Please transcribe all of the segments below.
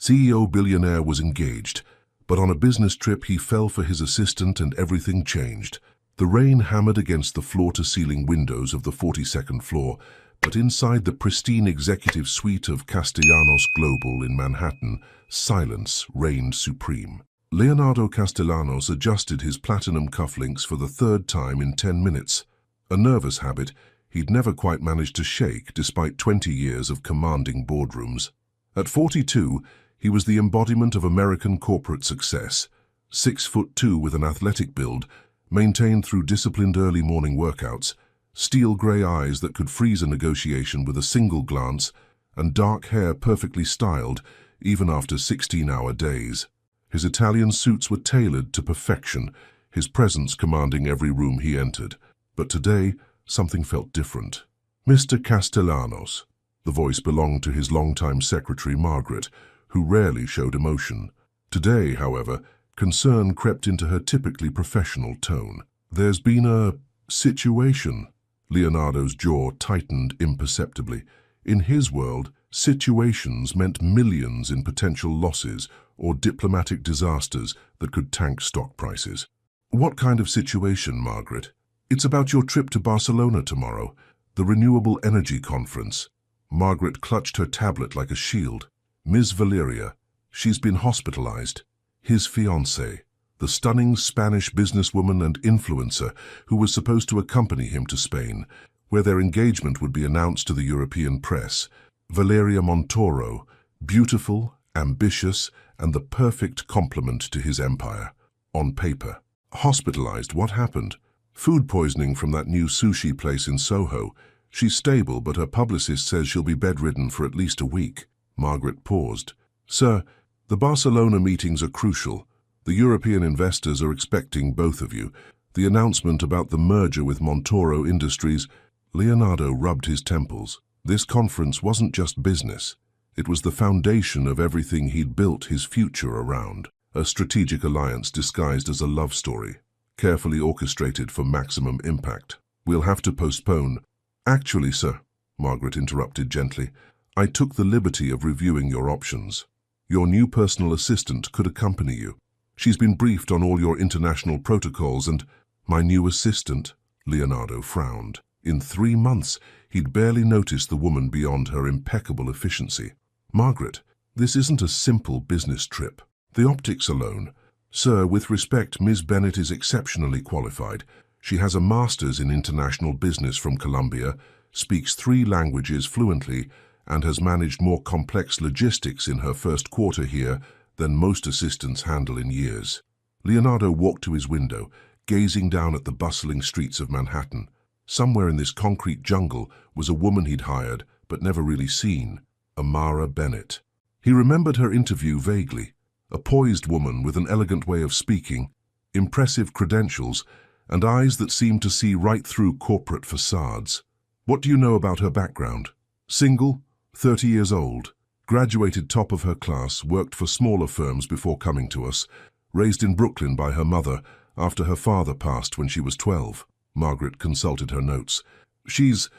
CEO Billionaire was engaged, but on a business trip he fell for his assistant and everything changed. The rain hammered against the floor-to-ceiling windows of the 42nd floor, but inside the pristine executive suite of Castellanos Global in Manhattan, silence reigned supreme. Leonardo Castellanos adjusted his platinum cufflinks for the third time in 10 minutes, a nervous habit he'd never quite managed to shake despite 20 years of commanding boardrooms. At 42, he was the embodiment of American corporate success, 6'2" with an athletic build, maintained through disciplined early morning workouts, steel-gray eyes that could freeze a negotiation with a single glance, and dark hair perfectly styled even after 16-hour days. His Italian suits were tailored to perfection, his presence commanding every room he entered. But today, something felt different. "Mr. Castellanos." The voice belonged to his longtime secretary, Margaret, who rarely showed emotion. Today, however, concern crept into her typically professional tone. "There's been a situation." Leonardo's jaw tightened imperceptibly. In his world, situations meant millions in potential losses or diplomatic disasters that could tank stock prices. "What kind of situation, Margaret?" "It's about your trip to Barcelona tomorrow, the Renewable Energy Conference." Margaret clutched her tablet like a shield. "Ms. Valeria, she's been hospitalized." His fiancée, the stunning Spanish businesswoman and influencer who was supposed to accompany him to Spain, where their engagement would be announced to the European press. Valeria Montoro, beautiful, ambitious, and the perfect complement to his empire. On paper. Hospitalized, what happened? "Food poisoning from that new sushi place in Soho. She's stable, but her publicist says she'll be bedridden for at least a week." Margaret paused. "Sir, the Barcelona meetings are crucial. The European investors are expecting both of you. The announcement about the merger with Montoro Industries." Leonardo rubbed his temples. This conference wasn't just business. It was the foundation of everything he'd built his future around. A strategic alliance disguised as a love story, carefully orchestrated for maximum impact. "We'll have to postpone." "Actually, sir," Margaret interrupted gently, "I took the liberty of reviewing your options. Your new personal assistant could accompany you. She's been briefed on all your international protocols and—" "My new assistant?" Leonardo frowned. In 3 months, he'd barely noticed the woman beyond her impeccable efficiency. "Margaret, this isn't a simple business trip. The optics alone—" "Sir, with respect, Ms. Bennett is exceptionally qualified. She has a master's in international business from Columbia, speaks 3 languages fluently, and has managed more complex logistics in her first quarter here than most assistants handle in years." Leonardo walked to his window, gazing down at the bustling streets of Manhattan. Somewhere in this concrete jungle was a woman he'd hired, but never really seen, Amara Bennett. He remembered her interview vaguely, a poised woman with an elegant way of speaking, impressive credentials, and eyes that seemed to see right through corporate facades. "What do you know about her background?" "Single, 30 years old, graduated top of her class, worked for smaller firms before coming to us, raised in Brooklyn by her mother after her father passed when she was 12. Margaret consulted her notes. "She's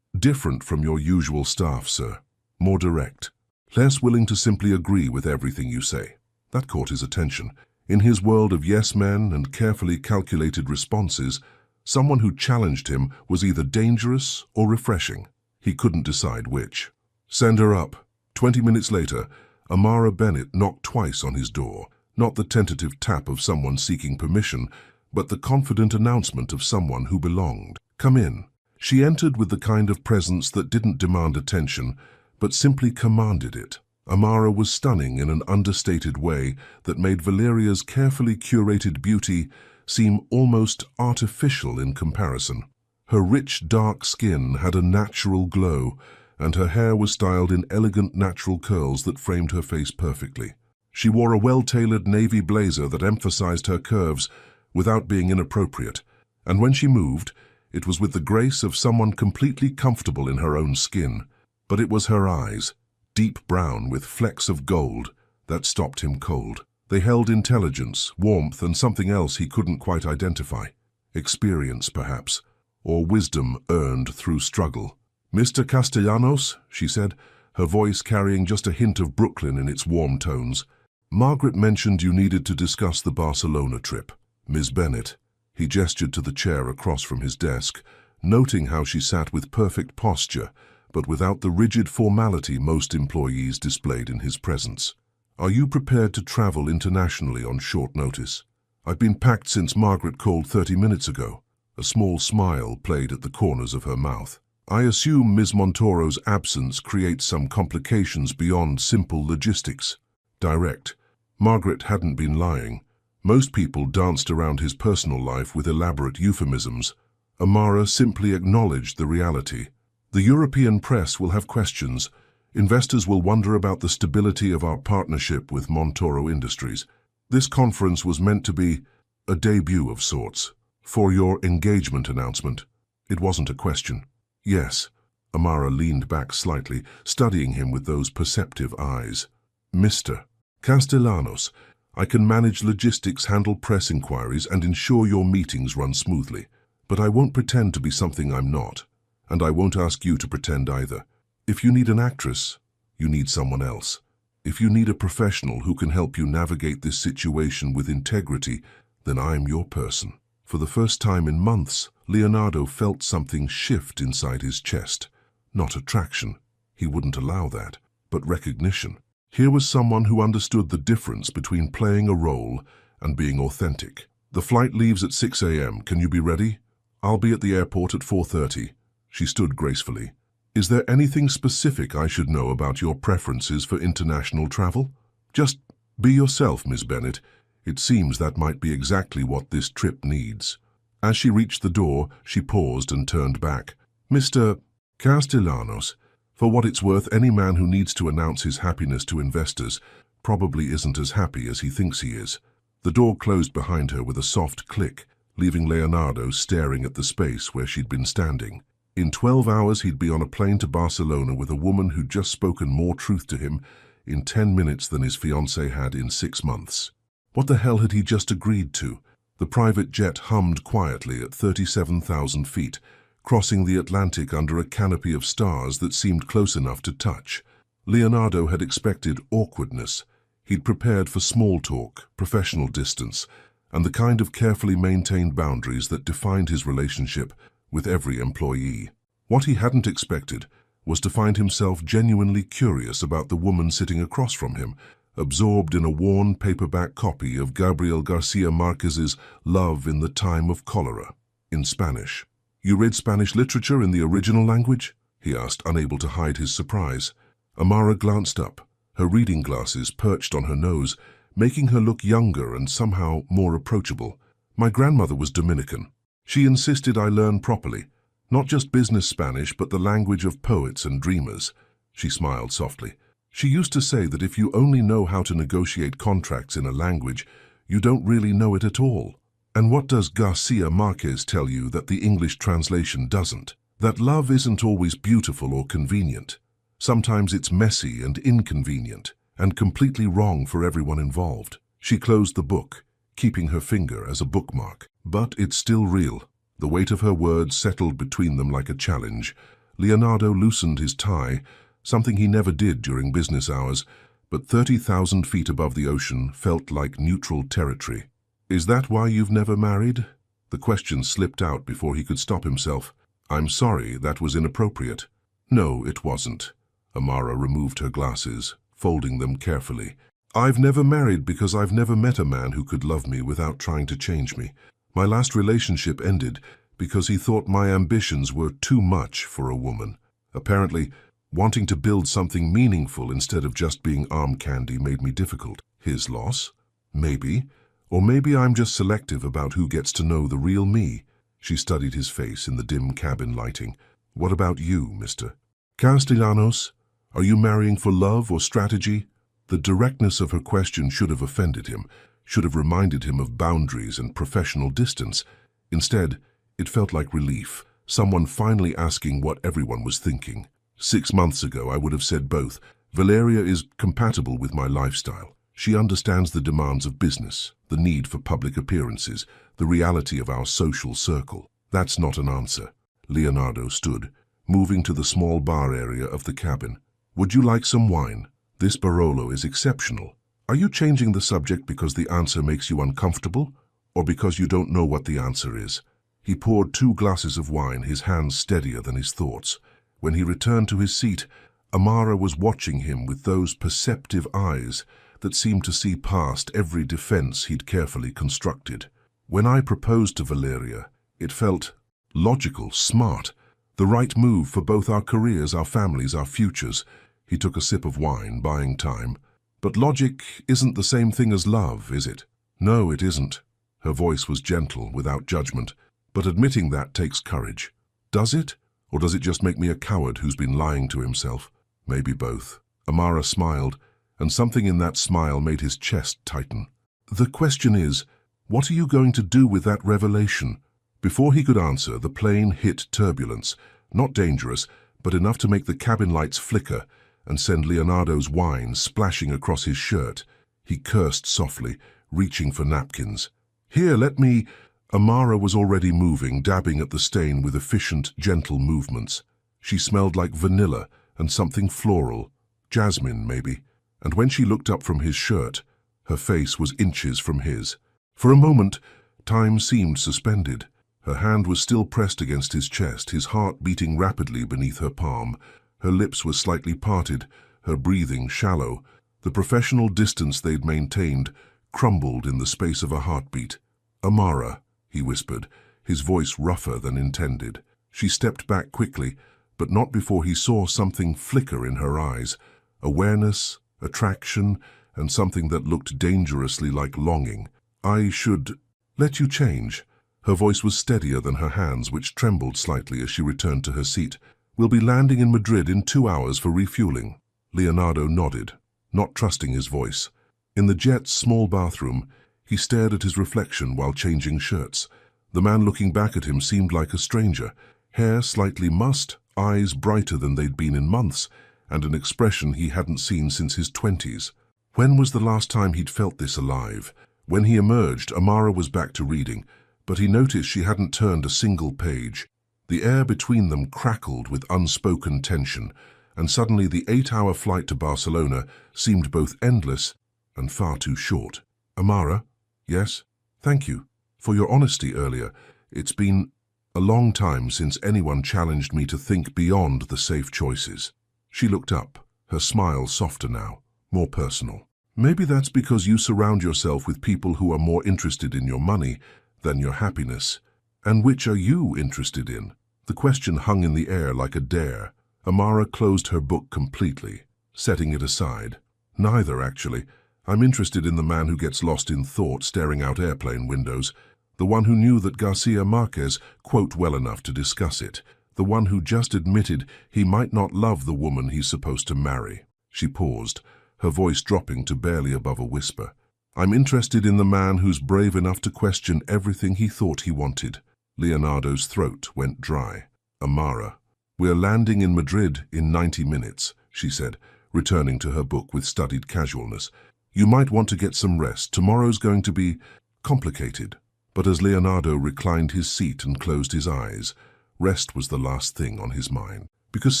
different from your usual staff, sir. More direct. Less willing to simply agree with everything you say." That caught his attention. In his world of yes men and carefully calculated responses, someone who challenged him was either dangerous or refreshing. He couldn't decide which. "Send her up." 20 minutes later, Amara Bennett knocked twice on his door, not the tentative tap of someone seeking permission, but the confident announcement of someone who belonged. "Come in." She entered with the kind of presence that didn't demand attention, but simply commanded it. Amara was stunning in an understated way that made Valeria's carefully curated beauty seem almost artificial in comparison. Her rich, dark skin had a natural glow, and her hair was styled in elegant natural curls that framed her face perfectly. She wore a well-tailored navy blazer that emphasized her curves without being inappropriate, and when she moved, it was with the grace of someone completely comfortable in her own skin. But it was her eyes, deep brown with flecks of gold, that stopped him cold. They held intelligence, warmth, and something else he couldn't quite identify. Experience, perhaps, or wisdom earned through struggle. "Mr. Castellanos," she said, her voice carrying just a hint of Brooklyn in its warm tones. "Margaret mentioned you needed to discuss the Barcelona trip. Ms. Bennett." He gestured to the chair across from his desk, noting how she sat with perfect posture, but without the rigid formality most employees displayed in his presence. "Are you prepared to travel internationally on short notice?" "I've been packed since Margaret called 30 minutes ago." A small smile played at the corners of her mouth. "I assume Ms. Montoro's absence creates some complications beyond simple logistics." Direct. Margaret hadn't been lying. Most people danced around his personal life with elaborate euphemisms. Amara simply acknowledged the reality. "The European press will have questions. Investors will wonder about the stability of our partnership with Montoro Industries. This conference was meant to be a debut of sorts. For your engagement announcement." It wasn't a question. "Yes." Amara leaned back slightly, studying him with those perceptive eyes. "Mr. Castellanos, I can manage logistics, handle press inquiries, and ensure your meetings run smoothly. But I won't pretend to be something I'm not, and I won't ask you to pretend either. If you need an actress, you need someone else. If you need a professional who can help you navigate this situation with integrity, then I'm your person." For the first time in months, Leonardo felt something shift inside his chest. Not attraction, he wouldn't allow that, but recognition. Here was someone who understood the difference between playing a role and being authentic. "The flight leaves at 6 a.m. Can you be ready?" "I'll be at the airport at 4:30. She stood gracefully. "Is there anything specific I should know about your preferences for international travel?" "Just be yourself, Miss Bennett. It seems that might be exactly what this trip needs." As she reached the door, she paused and turned back. "Mr. Castellanos, for what it's worth, any man who needs to announce his happiness to investors probably isn't as happy as he thinks he is." The door closed behind her with a soft click, leaving Leonardo staring at the space where she'd been standing. In 12 hours, he'd be on a plane to Barcelona with a woman who'd just spoken more truth to him in 10 minutes than his fiancée had in 6 months. What the hell had he just agreed to? The private jet hummed quietly at 37,000 feet, crossing the Atlantic under a canopy of stars that seemed close enough to touch. Leonardo had expected awkwardness. He'd prepared for small talk, professional distance, and the kind of carefully maintained boundaries that defined his relationship with every employee. What he hadn't expected was to find himself genuinely curious about the woman sitting across from him, absorbed in a worn paperback copy of Gabriel Garcia Marquez's Love in the Time of Cholera, in Spanish. "You read Spanish literature in the original language?" he asked, unable to hide his surprise. Amara glanced up, her reading glasses perched on her nose, making her look younger and somehow more approachable. "My grandmother was Dominican. She insisted I learn properly, not just business Spanish, but the language of poets and dreamers." She smiled softly. "She used to say that if you only know how to negotiate contracts in a language, you don't really know it at all. And what does Garcia Marquez tell you that the English translation doesn't? That love isn't always beautiful or convenient. Sometimes it's messy and inconvenient, and completely wrong for everyone involved." She closed the book, keeping her finger as a bookmark. "But it's still real." The weight of her words settled between them like a challenge. Leonardo loosened his tie, something he never did during business hours, but 30,000 feet above the ocean felt like neutral territory. "Is that why you've never married?" The question slipped out before he could stop himself. "I'm sorry, that was inappropriate." "No, it wasn't." Amara removed her glasses, folding them carefully. "I've never married because I've never met a man who could love me without trying to change me. My last relationship ended because he thought my ambitions were too much for a woman. Apparently, wanting to build something meaningful instead of just being arm candy made me difficult. His loss? Maybe. Or maybe I'm just selective about who gets to know the real me." She studied his face in the dim cabin lighting. "What about you, Mr. Castellanos? Are you marrying for love or strategy?" The directness of her question should have offended him, should have reminded him of boundaries and professional distance. Instead, it felt like relief, someone finally asking what everyone was thinking. 6 months ago, I would have said both. Valeria is compatible with my lifestyle. She understands the demands of business, the need for public appearances, the reality of our social circle. That's not an answer. Leonardo stood, moving to the small bar area of the cabin. Would you like some wine? This Barolo is exceptional. Are you changing the subject because the answer makes you uncomfortable, or because you don't know what the answer is? He poured 2 glasses of wine, his hands steadier than his thoughts. When he returned to his seat, Amara was watching him with those perceptive eyes that seemed to see past every defense he'd carefully constructed. When I proposed to Valeria, it felt logical, smart, the right move for both our careers, our families, our futures. He took a sip of wine, buying time. But logic isn't the same thing as love, is it? No, it isn't. Her voice was gentle, without judgment. But admitting that takes courage. Does it? Or does it just make me a coward who's been lying to himself? Maybe both. Amara smiled, and something in that smile made his chest tighten. The question is, what are you going to do with that revelation? Before he could answer, the plane hit turbulence. Not dangerous, but enough to make the cabin lights flicker and send Leonardo's wine splashing across his shirt. He cursed softly, reaching for napkins. Here, let me... Amara was already moving, dabbing at the stain with efficient, gentle movements. She smelled like vanilla and something floral, jasmine maybe, and when she looked up from his shirt, her face was inches from his. For a moment, time seemed suspended. Her hand was still pressed against his chest, his heart beating rapidly beneath her palm. Her lips were slightly parted, her breathing shallow. The professional distance they'd maintained crumbled in the space of a heartbeat. Amara, he whispered, his voice rougher than intended. She stepped back quickly, but not before he saw something flicker in her eyes. Awareness, attraction, and something that looked dangerously like longing. I should let you change. Her voice was steadier than her hands, which trembled slightly as she returned to her seat. We'll be landing in Madrid in 2 hours for refueling. Leonardo nodded, not trusting his voice. In the jet's small bathroom, he stared at his reflection while changing shirts. The man looking back at him seemed like a stranger. Hair slightly mussed, eyes brighter than they'd been in months, and an expression he hadn't seen since his 20s. When was the last time he'd felt this alive? When he emerged, Amara was back to reading, but he noticed she hadn't turned a single page. The air between them crackled with unspoken tension, and suddenly the 8-hour flight to Barcelona seemed both endless and far too short. Amara? Yes? Thank you for your honesty earlier. It's been a long time since anyone challenged me to think beyond the safe choices. She looked up, her smile softer now, more personal. Maybe that's because you surround yourself with people who are more interested in your money than your happiness. And which are you interested in? The question hung in the air like a dare. Amara closed her book completely, setting it aside. Neither, actually. I'm interested in the man who gets lost in thought staring out airplane windows, the one who knew that Garcia Marquez quote well enough to discuss it, the one who just admitted he might not love the woman he's supposed to marry. She paused, her voice dropping to barely above a whisper. I'm interested in the man who's brave enough to question everything he thought he wanted. Leonardo's throat went dry. Amara. We're landing in Madrid in 90 minutes, she said, returning to her book with studied casualness. You might want to get some rest. Tomorrow's going to be complicated. But as Leonardo reclined his seat and closed his eyes, rest was the last thing on his mind. Because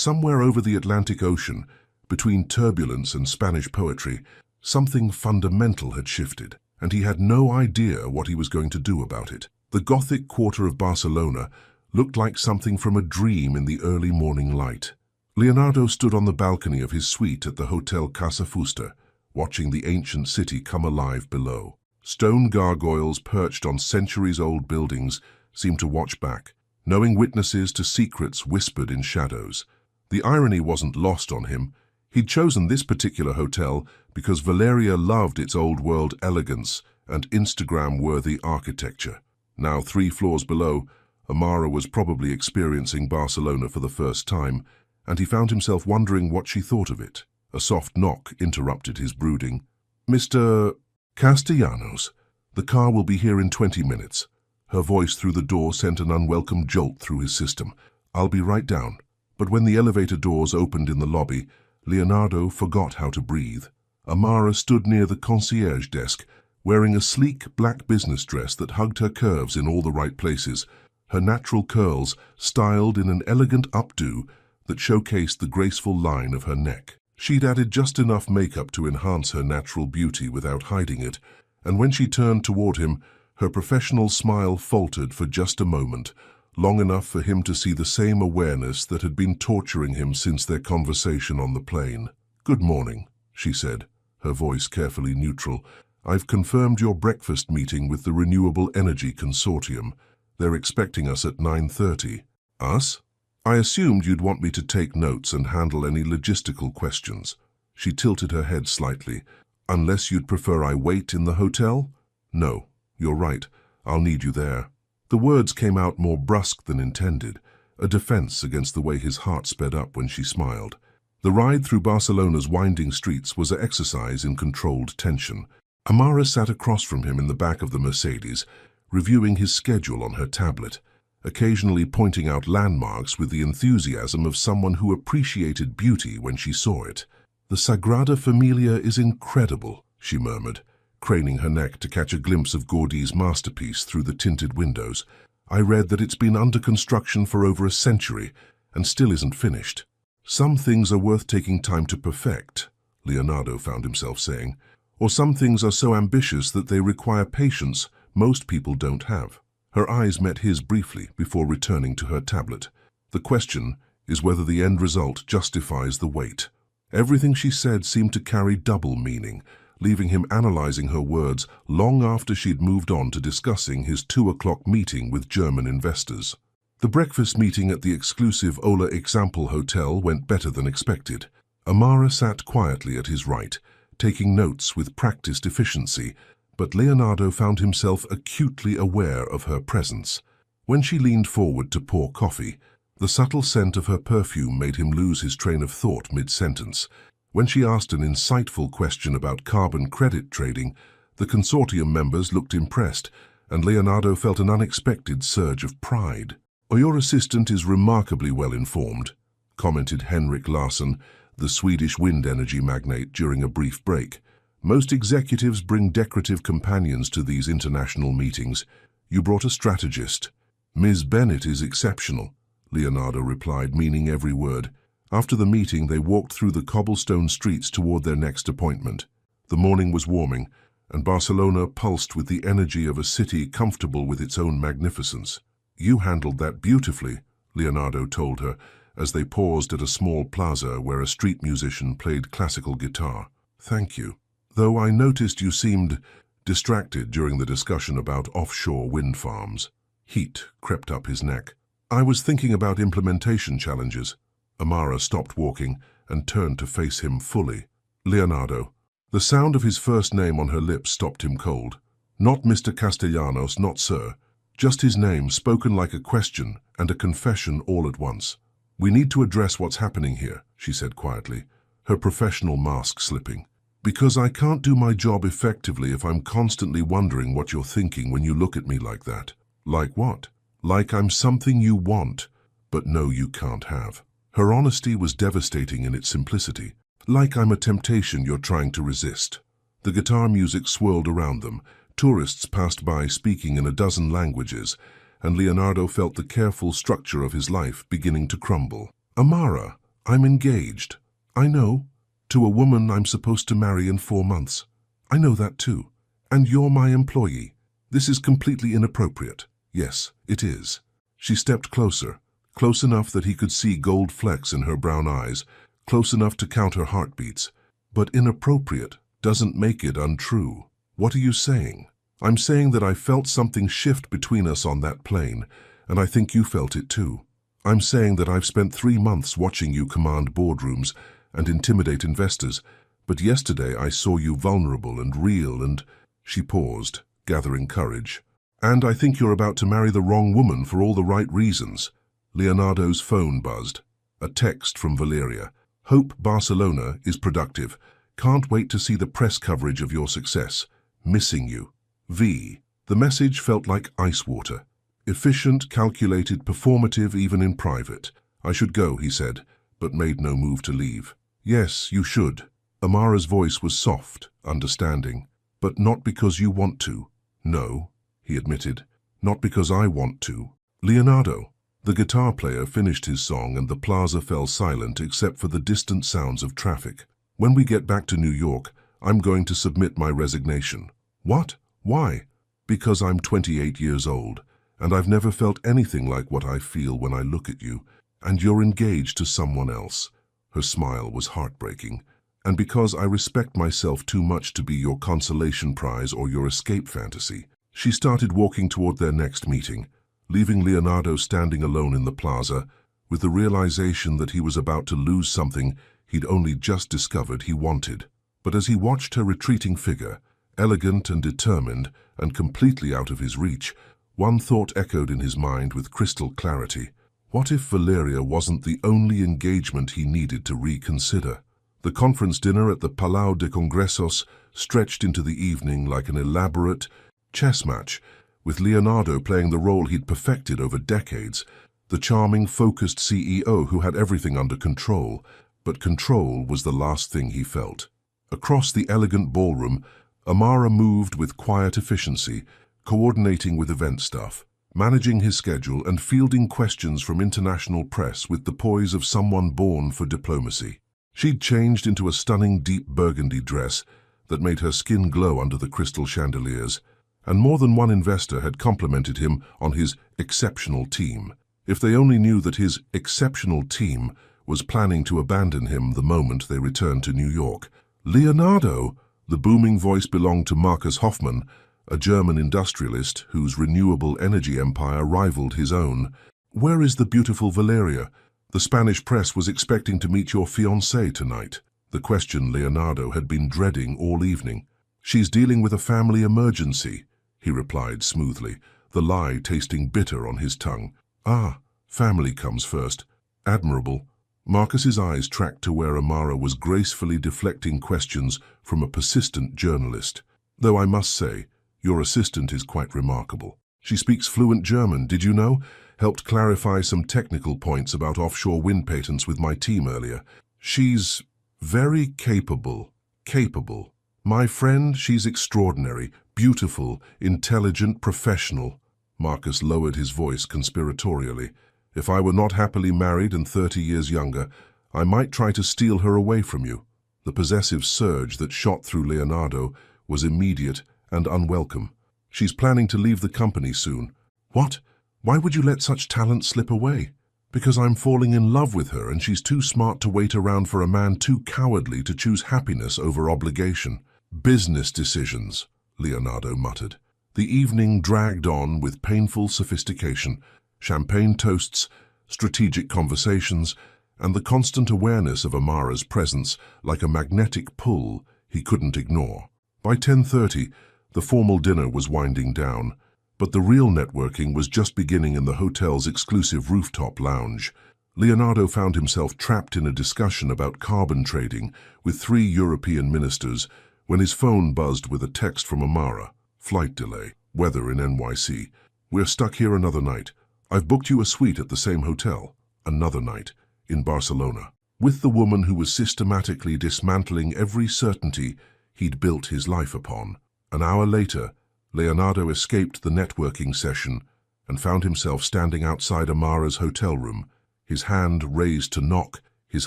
somewhere over the Atlantic Ocean, between turbulence and Spanish poetry, something fundamental had shifted, and he had no idea what he was going to do about it. The Gothic quarter of Barcelona looked like something from a dream in the early morning light. Leonardo stood on the balcony of his suite at the Hotel Casa Fuster, watching the ancient city come alive below. Stone gargoyles perched on centuries-old buildings seemed to watch back, knowing witnesses to secrets whispered in shadows. The irony wasn't lost on him. He'd chosen this particular hotel because Valeria loved its old-world elegance and Instagram-worthy architecture. Now 3 floors below, Amara was probably experiencing Barcelona for the first time, and he found himself wondering what she thought of it. A soft knock interrupted his brooding. Mr. Castellanos, the car will be here in 20 minutes. Her voice through the door sent an unwelcome jolt through his system. I'll be right down. But when the elevator doors opened in the lobby, Leonardo forgot how to breathe. Amara stood near the concierge desk, wearing a sleek black business dress that hugged her curves in all the right places, her natural curls styled in an elegant updo that showcased the graceful line of her neck. She'd added just enough makeup to enhance her natural beauty without hiding it, and when she turned toward him, her professional smile faltered for just a moment, long enough for him to see the same awareness that had been torturing him since their conversation on the plane. "Good morning," she said, her voice carefully neutral. "I've confirmed your breakfast meeting with the Renewable Energy Consortium. They're expecting us at 9:30. Us? I assumed you'd want me to take notes and handle any logistical questions." She tilted her head slightly. "Unless you'd prefer I wait in the hotel?" "No, you're right. I'll need you there." The words came out more brusque than intended, a defense against the way his heart sped up when she smiled. The ride through Barcelona's winding streets was an exercise in controlled tension. Amara sat across from him in the back of the Mercedes, reviewing his schedule on her tablet, occasionally pointing out landmarks with the enthusiasm of someone who appreciated beauty when she saw it. "The Sagrada Familia is incredible," she murmured, craning her neck to catch a glimpse of Gaudí's masterpiece through the tinted windows. "I read that it's been under construction for over a century and still isn't finished." "Some things are worth taking time to perfect," Leonardo found himself saying, "or some things are so ambitious that they require patience most people don't have." Her eyes met his briefly before returning to her tablet. "The question is whether the end result justifies the wait." Everything she said seemed to carry double meaning, leaving him analyzing her words long after she'd moved on to discussing his 2 o'clock meeting with German investors. The breakfast meeting at the exclusive Ola Example Hotel went better than expected. Amara sat quietly at his right, taking notes with practiced efficiency, but Leonardo found himself acutely aware of her presence. When she leaned forward to pour coffee, the subtle scent of her perfume made him lose his train of thought mid-sentence. When she asked an insightful question about carbon credit trading, the consortium members looked impressed, and Leonardo felt an unexpected surge of pride. "Your assistant is remarkably well informed," commented Henrik Larsson, the Swedish wind energy magnate, during a brief break. "Most executives bring decorative companions to these international meetings. You brought a strategist." "Ms. Bennett is exceptional," Leonardo replied, meaning every word. After the meeting, they walked through the cobblestone streets toward their next appointment. The morning was warming, and Barcelona pulsed with the energy of a city comfortable with its own magnificence. "You handled that beautifully," Leonardo told her, as they paused at a small plaza where a street musician played classical guitar. "Thank you. Though I noticed you seemed distracted during the discussion about offshore wind farms." Heat crept up his neck. "I was thinking about implementation challenges." Amara stopped walking and turned to face him fully. "Leonardo." The sound of his first name on her lips stopped him cold. Not Mr. Castellanos, not sir. Just his name, spoken like a question and a confession all at once. "We need to address what's happening here," she said quietly, her professional mask slipping. "Because I can't do my job effectively if I'm constantly wondering what you're thinking when you look at me like that." "Like what?" "Like I'm something you want, but know you can't have." Her honesty was devastating in its simplicity. "Like I'm a temptation you're trying to resist." The guitar music swirled around them. Tourists passed by speaking in a dozen languages, and Leonardo felt the careful structure of his life beginning to crumble. "Amara, I'm engaged. I know. To a woman I'm supposed to marry in 4 months. I know that too. And you're my employee. This is completely inappropriate." "Yes, it is." She stepped closer, close enough that he could see gold flecks in her brown eyes, close enough to count her heartbeats. "But inappropriate doesn't make it untrue." "What are you saying?" "I'm saying that I felt something shift between us on that plane, and I think you felt it too. I'm saying that I've spent 3 months watching you command boardrooms and intimidate investors, but yesterday I saw you vulnerable and real and—" She paused, gathering courage. "And I think you're about to marry the wrong woman for all the right reasons." Leonardo's phone buzzed. A text from Valeria. "Hope Barcelona is productive. Can't wait to see the press coverage of your success. Missing you. V." The message felt like ice water. Efficient, calculated, performative even in private. "I should go," he said, but made no move to leave. "Yes, you should." Amara's voice was soft, understanding. "But not because you want to." "No," he admitted. "Not because I want to." "Leonardo." The guitar player finished his song and the plaza fell silent except for the distant sounds of traffic. "When we get back to New York, I'm going to submit my resignation." "What? Why?" "Because I'm 28 years old, and I've never felt anything like what I feel when I look at you, and you're engaged to someone else." Her smile was heartbreaking. "And because I respect myself too much to be your consolation prize or your escape fantasy." She started walking toward their next meeting, leaving Leonardo standing alone in the plaza, with the realization that he was about to lose something he'd only just discovered he wanted. But as he watched her retreating figure, elegant and determined and completely out of his reach, one thought echoed in his mind with crystal clarity. What if Valeria wasn't the only engagement he needed to reconsider? The conference dinner at the Palau de Congressos stretched into the evening like an elaborate chess match, with Leonardo playing the role he'd perfected over decades, the charming, focused CEO who had everything under control. But control was the last thing he felt. Across the elegant ballroom, Amara moved with quiet efficiency, coordinating with event staff, managing his schedule and fielding questions from international press with the poise of someone born for diplomacy. She'd changed into a stunning deep burgundy dress that made her skin glow under the crystal chandeliers, and more than one investor had complimented him on his exceptional team. If they only knew that his exceptional team was planning to abandon him the moment they returned to New York. "Leonardo!" The booming voice belonged to Marcus Hoffmann, a German industrialist whose renewable energy empire rivaled his own. "Where is the beautiful Valeria? The Spanish press was expecting to meet your fiancée tonight." The question Leonardo had been dreading all evening. "She's dealing with a family emergency," he replied smoothly, the lie tasting bitter on his tongue. "Ah, family comes first. Admirable." Marcus's eyes tracked to where Amara was gracefully deflecting questions from a persistent journalist. "Though I must say, your assistant is quite remarkable. She speaks fluent German, did you know? Helped clarify some technical points about offshore wind patents with my team earlier. She's very capable. Capable. My friend, she's extraordinary, beautiful, intelligent, professional." Marcus lowered his voice conspiratorially. "If I were not happily married and 30 years younger, I might try to steal her away from you." The possessive surge that shot through Leonardo was immediate and unwelcome. "She's planning to leave the company soon." "What? Why would you let such talent slip away?" "Because I'm falling in love with her and she's too smart to wait around for a man too cowardly to choose happiness over obligation." "Business decisions," Leonardo muttered. The evening dragged on with painful sophistication, champagne toasts, strategic conversations, and the constant awareness of Amara's presence like a magnetic pull he couldn't ignore. By 10:30, the formal dinner was winding down, but the real networking was just beginning in the hotel's exclusive rooftop lounge. Leonardo found himself trapped in a discussion about carbon trading with 3 European ministers when his phone buzzed with a text from Amara. "Flight delay. Weather in NYC. We're stuck here another night. I've booked you a suite at the same hotel." Another night, in Barcelona, with the woman who was systematically dismantling every certainty he'd built his life upon. An hour later, Leonardo escaped the networking session and found himself standing outside Amara's hotel room, his hand raised to knock, his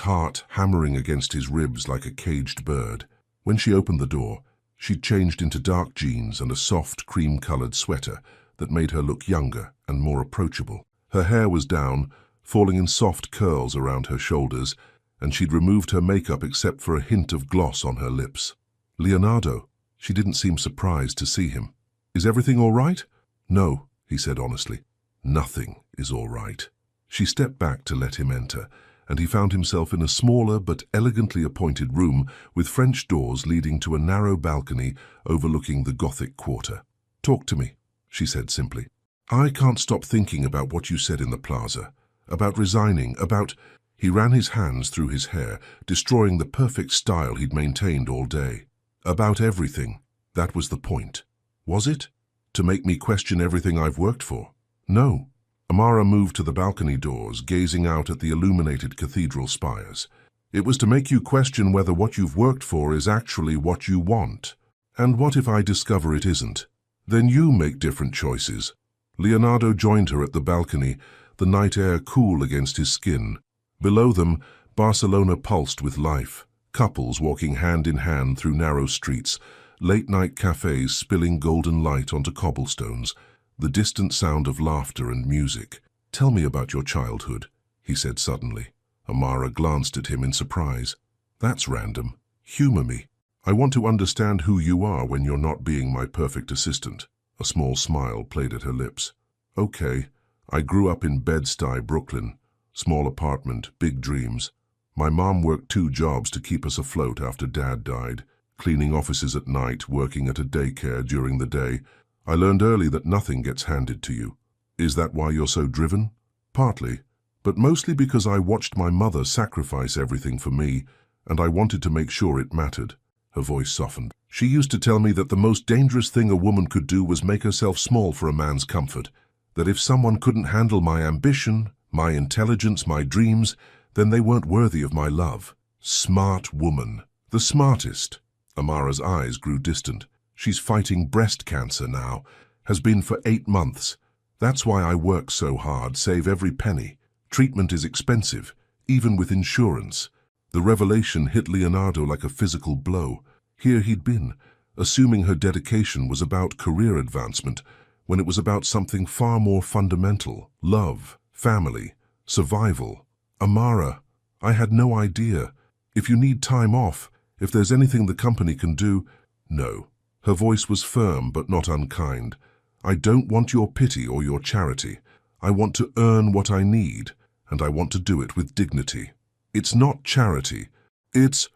heart hammering against his ribs like a caged bird. When she opened the door, she'd changed into dark jeans and a soft, cream-colored sweater that made her look younger and more approachable. Her hair was down, falling in soft curls around her shoulders, and she'd removed her makeup except for a hint of gloss on her lips. "Leonardo." She didn't seem surprised to see him. "Is everything all right?" "No," he said honestly. "Nothing is all right." She stepped back to let him enter, and he found himself in a smaller but elegantly appointed room with French doors leading to a narrow balcony overlooking the Gothic quarter. "Talk to me," she said simply. "I can't stop thinking about what you said in the plaza, about resigning, about—" He ran his hands through his hair, destroying the perfect style he'd maintained all day. "About everything. That was the point." "Was it? To make me question everything I've worked for?" "No." Amara moved to the balcony doors, gazing out at the illuminated cathedral spires. "It was to make you question whether what you've worked for is actually what you want. And what if I discover it isn't? Then you make different choices." Leonardo joined her at the balcony, the night air cool against his skin. Below them, Barcelona pulsed with life. Couples walking hand in hand through narrow streets, late-night cafes spilling golden light onto cobblestones, the distant sound of laughter and music. "Tell me about your childhood," he said suddenly. Amara glanced at him in surprise. "That's random. Humor me. I want to understand who you are when you're not being my perfect assistant." A small smile played at her lips. "Okay, I grew up in Bed-Stuy, Brooklyn. Small apartment, big dreams. My mom worked 2 jobs to keep us afloat after Dad died, cleaning offices at night, working at a daycare during the day. I learned early that nothing gets handed to you. Is that why you're so driven?" "Partly, but mostly because I watched my mother sacrifice everything for me, and I wanted to make sure it mattered." Her voice softened. "She used to tell me that the most dangerous thing a woman could do was make herself small for a man's comfort, that if someone couldn't handle my ambition, my intelligence, my dreams, then they weren't worthy of my love." Smart woman. The smartest. Amara's eyes grew distant. "She's fighting breast cancer now. Has been for 8 months. That's why I work so hard, save every penny. Treatment is expensive, even with insurance." The revelation hit Leonardo like a physical blow. Here he'd been, assuming her dedication was about career advancement, when it was about something far more fundamental: love, family, survival. "Amara, I had no idea. If you need time off, if there's anything the company can do—" "No." Her voice was firm but not unkind. "I don't want your pity or your charity. I want to earn what I need, and I want to do it with dignity. It's not charity. It's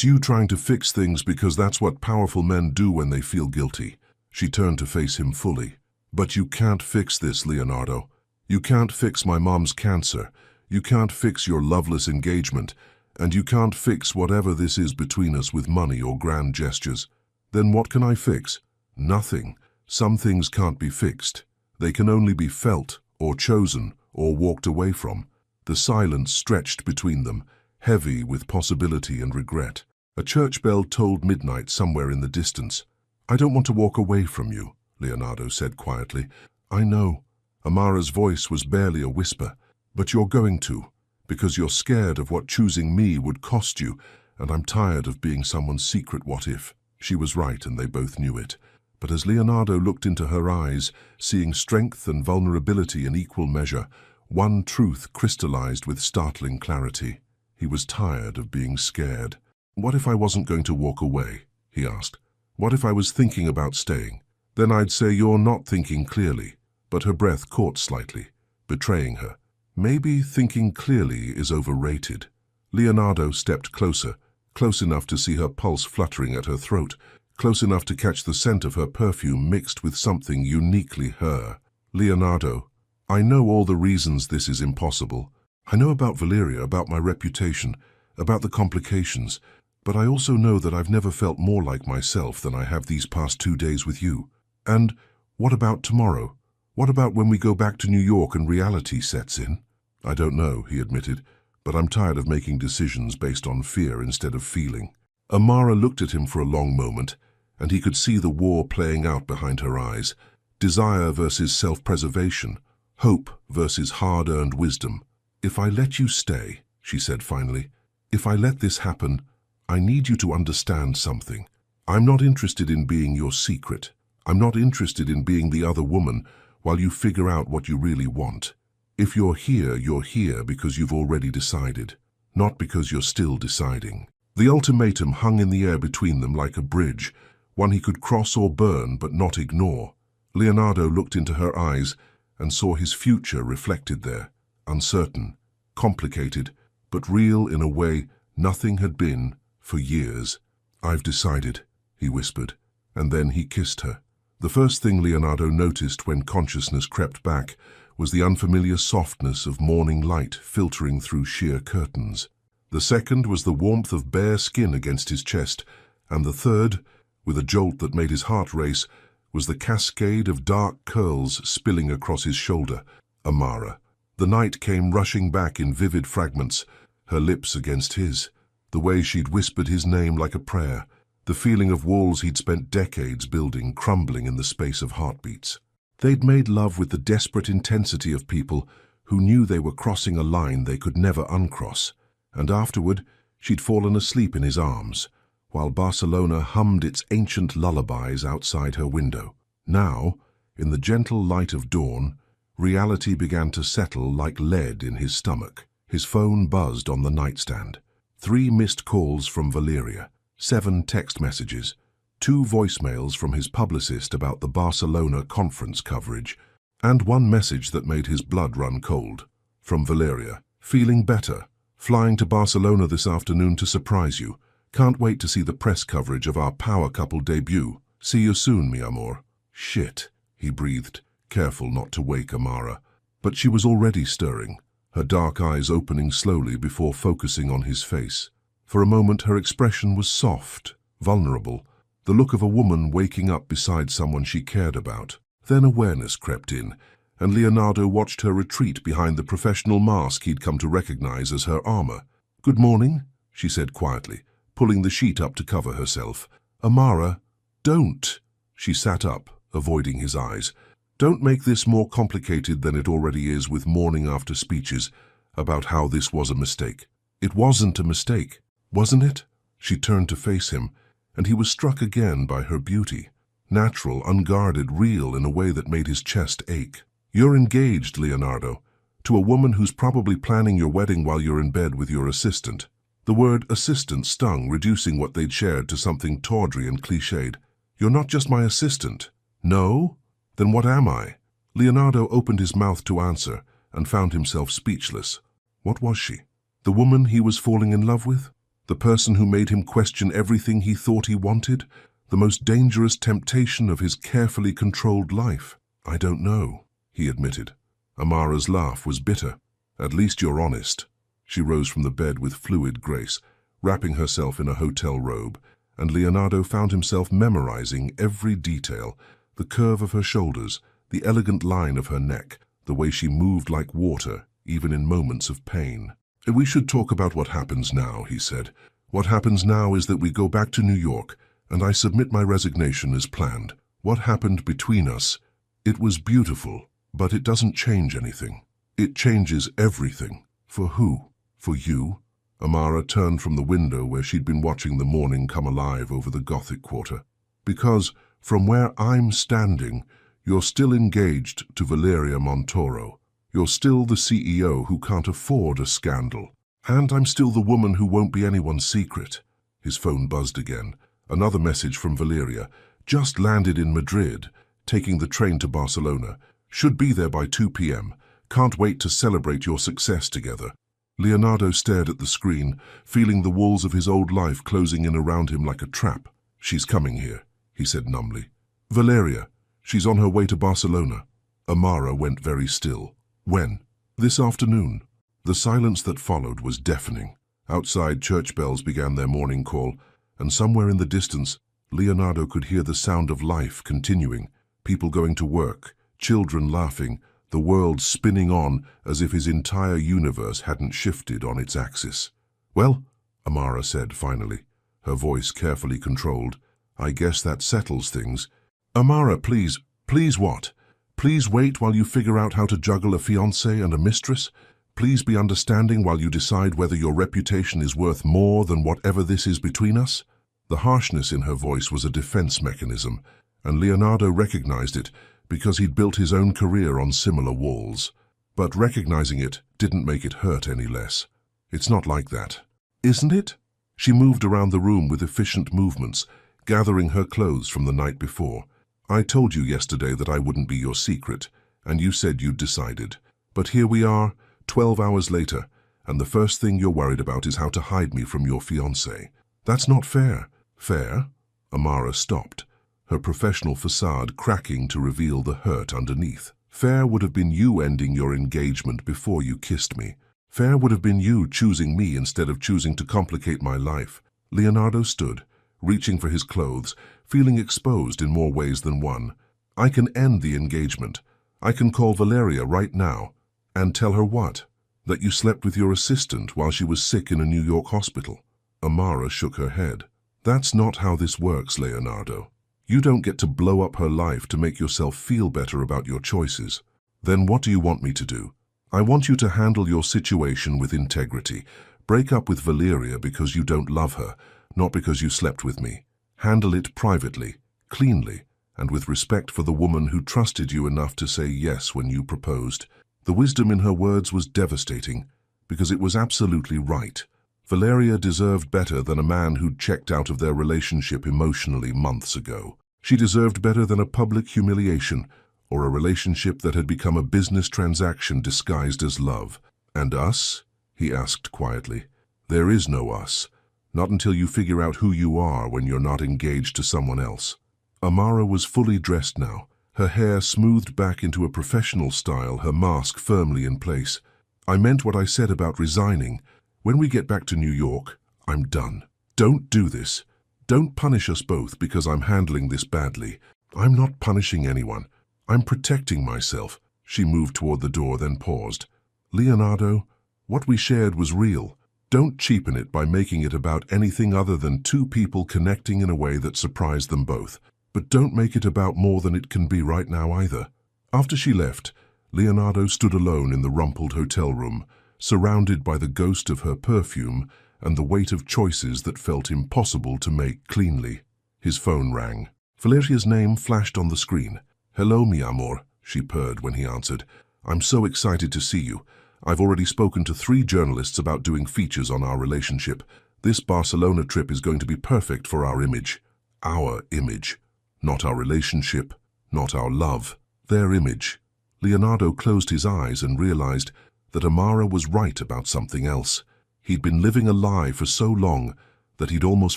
you trying to fix things because that's what powerful men do when they feel guilty." She turned to face him fully. "But you can't fix this, Leonardo. You can't fix my mom's cancer. You can't fix your loveless engagement. And you can't fix whatever this is between us with money or grand gestures. Then what can I fix? Nothing. Some things can't be fixed. They can only be felt, or chosen, or walked away from." The silence stretched between them, heavy with possibility and regret. A church bell tolled midnight somewhere in the distance. "I don't want to walk away from you," Leonardo said quietly. "I know." Amara's voice was barely a whisper. "But you're going to, because you're scared of what choosing me would cost you, and I'm tired of being someone's secret what-if." She was right, and they both knew it. But as Leonardo looked into her eyes, seeing strength and vulnerability in equal measure, one truth crystallized with startling clarity. He was tired of being scared. "What if I wasn't going to walk away?" he asked. "What if I was thinking about staying? Then I'd say you're not thinking clearly." But her breath caught slightly, betraying her. Maybe thinking clearly is overrated. Leonardo stepped closer, close enough to see her pulse fluttering at her throat, close enough to catch the scent of her perfume mixed with something uniquely her. "Leonardo, I know all the reasons this is impossible. I know about Valeria, about my reputation, about the complications, but I also know that I've never felt more like myself than I have these past 2 days with you. And what about tomorrow? What about when we go back to New York and reality sets in?" "I don't know," he admitted, "but I'm tired of making decisions based on fear instead of feeling." Amara looked at him for a long moment, and he could see the war playing out behind her eyes. Desire versus self-preservation, hope versus hard-earned wisdom. "If I let you stay," she said finally, "if I let this happen, I need you to understand something. I'm not interested in being your secret. I'm not interested in being the other woman while you figure out what you really want. If you're here because you've already decided, not because you're still deciding." The ultimatum hung in the air between them like a bridge, one he could cross or burn but not ignore. Leonardo looked into her eyes and saw his future reflected there, uncertain, complicated, but real in a way nothing had been for years. "I've decided," he whispered, and then he kissed her. The first thing Leonardo noticed when consciousness crept back was the unfamiliar softness of morning light filtering through sheer curtains. The second was the warmth of bare skin against his chest, and the third, with a jolt that made his heart race, was the cascade of dark curls spilling across his shoulder. Amara. The night came rushing back in vivid fragments, her lips against his, the way she'd whispered his name like a prayer, the feeling of walls he'd spent decades building crumbling in the space of heartbeats. They'd made love with the desperate intensity of people who knew they were crossing a line they could never uncross, and afterward she'd fallen asleep in his arms, while Barcelona hummed its ancient lullabies outside her window. Now, in the gentle light of dawn, reality began to settle like lead in his stomach. His phone buzzed on the nightstand. 3 missed calls from Valeria, 7 text messages, 2 voicemails from his publicist about the Barcelona conference coverage, and 1 message that made his blood run cold. From Valeria, "Feeling better. Flying to Barcelona this afternoon to surprise you. Can't wait to see the press coverage of our power couple debut. See you soon, mi amor." "Shit," he breathed, careful not to wake Amara. But she was already stirring, her dark eyes opening slowly before focusing on his face. For a moment her expression was soft, vulnerable, the look of a woman waking up beside someone she cared about. Then awareness crept in, and Leonardo watched her retreat behind the professional mask he'd come to recognize as her armor. "Good morning," she said quietly, pulling the sheet up to cover herself. "Amara, don't." She sat up, avoiding his eyes. "Don't make this more complicated than it already is with morning after speeches about how this was a mistake. It wasn't a mistake, wasn't it?" She turned to face him, and he was struck again by her beauty. Natural, unguarded, real in a way that made his chest ache. "You're engaged, Leonardo, to a woman who's probably planning your wedding while you're in bed with your assistant." The word assistant stung, reducing what they'd shared to something tawdry and cliched. "You're not just my assistant." "No? Then what am I?" Leonardo opened his mouth to answer and found himself speechless. What was she? The woman he was falling in love with? The person who made him question everything he thought he wanted? The most dangerous temptation of his carefully controlled life? "I don't know," he admitted. Amara's laugh was bitter. "At least you're honest." She rose from the bed with fluid grace, wrapping herself in a hotel robe, and Leonardo found himself memorizing every detail, the curve of her shoulders, the elegant line of her neck, the way she moved like water, even in moments of pain. "We should talk about what happens now," he said. "What happens now is that we go back to New York, and I submit my resignation as planned. What happened between us, it was beautiful, but it doesn't change anything. It changes everything." "For who? For you?" Amara turned from the window where she'd been watching the morning come alive over the Gothic quarter. "Because, from where I'm standing, you're still engaged to Valeria Montoro. You're still the CEO who can't afford a scandal. And I'm still the woman who won't be anyone's secret." His phone buzzed again. Another message from Valeria. "Just landed in Madrid, taking the train to Barcelona. Should be there by 2 p.m. Can't wait to celebrate your success together." Leonardo stared at the screen, feeling the walls of his old life closing in around him like a trap. "She's coming here," he said numbly. "Valeria, she's on her way to Barcelona." Amara went very still. "When?" "This afternoon." The silence that followed was deafening. Outside, church bells began their morning call, and somewhere in the distance, Leonardo could hear the sound of life continuing, people going to work, children laughing, the world spinning on as if his entire universe hadn't shifted on its axis. "Well," Amara said finally, her voice carefully controlled, "I guess that settles things." "Amara, please." "Please what? Please wait while you figure out how to juggle a fiancé and a mistress? Please be understanding while you decide whether your reputation is worth more than whatever this is between us?" The harshness in her voice was a defense mechanism, and Leonardo recognized it because he'd built his own career on similar walls. But recognizing it didn't make it hurt any less. "It's not like that." "Isn't it?" She moved around the room with efficient movements, gathering her clothes from the night before. "I told you yesterday that I wouldn't be your secret, and you said you'd decided. But here we are, 12 hours later, and the first thing you're worried about is how to hide me from your fiancé. That's not fair." "Fair?" Amara stopped, her professional facade cracking to reveal the hurt underneath. "Fair would have been you ending your engagement before you kissed me. Fair would have been you choosing me instead of choosing to complicate my life." Leonardo stood, reaching for his clothes, feeling exposed in more ways than one. "I can end the engagement. I can call Valeria right now." "And tell her what? That you slept with your assistant while she was sick in a New York hospital?" Amara shook her head. "That's not how this works, Leonardo. You don't get to blow up her life to make yourself feel better about your choices." "Then what do you want me to do?" I want you to handle your situation with integrity. Break up with Valeria because you don't love her, not because you slept with me. Handle it privately, cleanly, and with respect for the woman who trusted you enough to say yes when you proposed. The wisdom in her words was devastating, because it was absolutely right. Valeria deserved better than a man who'd checked out of their relationship emotionally months ago. She deserved better than a public humiliation, or a relationship that had become a business transaction disguised as love. And us? He asked quietly. There is no us. Not until you figure out who you are when you're not engaged to someone else. Amara was fully dressed now, her hair smoothed back into a professional style, her mask firmly in place. I meant what I said about resigning. When we get back to New York, I'm done. Don't do this. Don't punish us both because I'm handling this badly. I'm not punishing anyone. I'm protecting myself. She moved toward the door, then paused. Leonardo, what we shared was real. Don't cheapen it by making it about anything other than two people connecting in a way that surprised them both. But don't make it about more than it can be right now either. After she left, Leonardo stood alone in the rumpled hotel room, surrounded by the ghost of her perfume and the weight of choices that felt impossible to make cleanly. His phone rang. Valeria's name flashed on the screen. Hello, mi amor, she purred when he answered. I'm so excited to see you. I've already spoken to 3 journalists about doing features on our relationship. This Barcelona trip is going to be perfect for our image. Our image. Not our relationship, not our love. Their image. Leonardo closed his eyes and realized that Amara was right about something else. He'd been living a lie for so long that he'd almost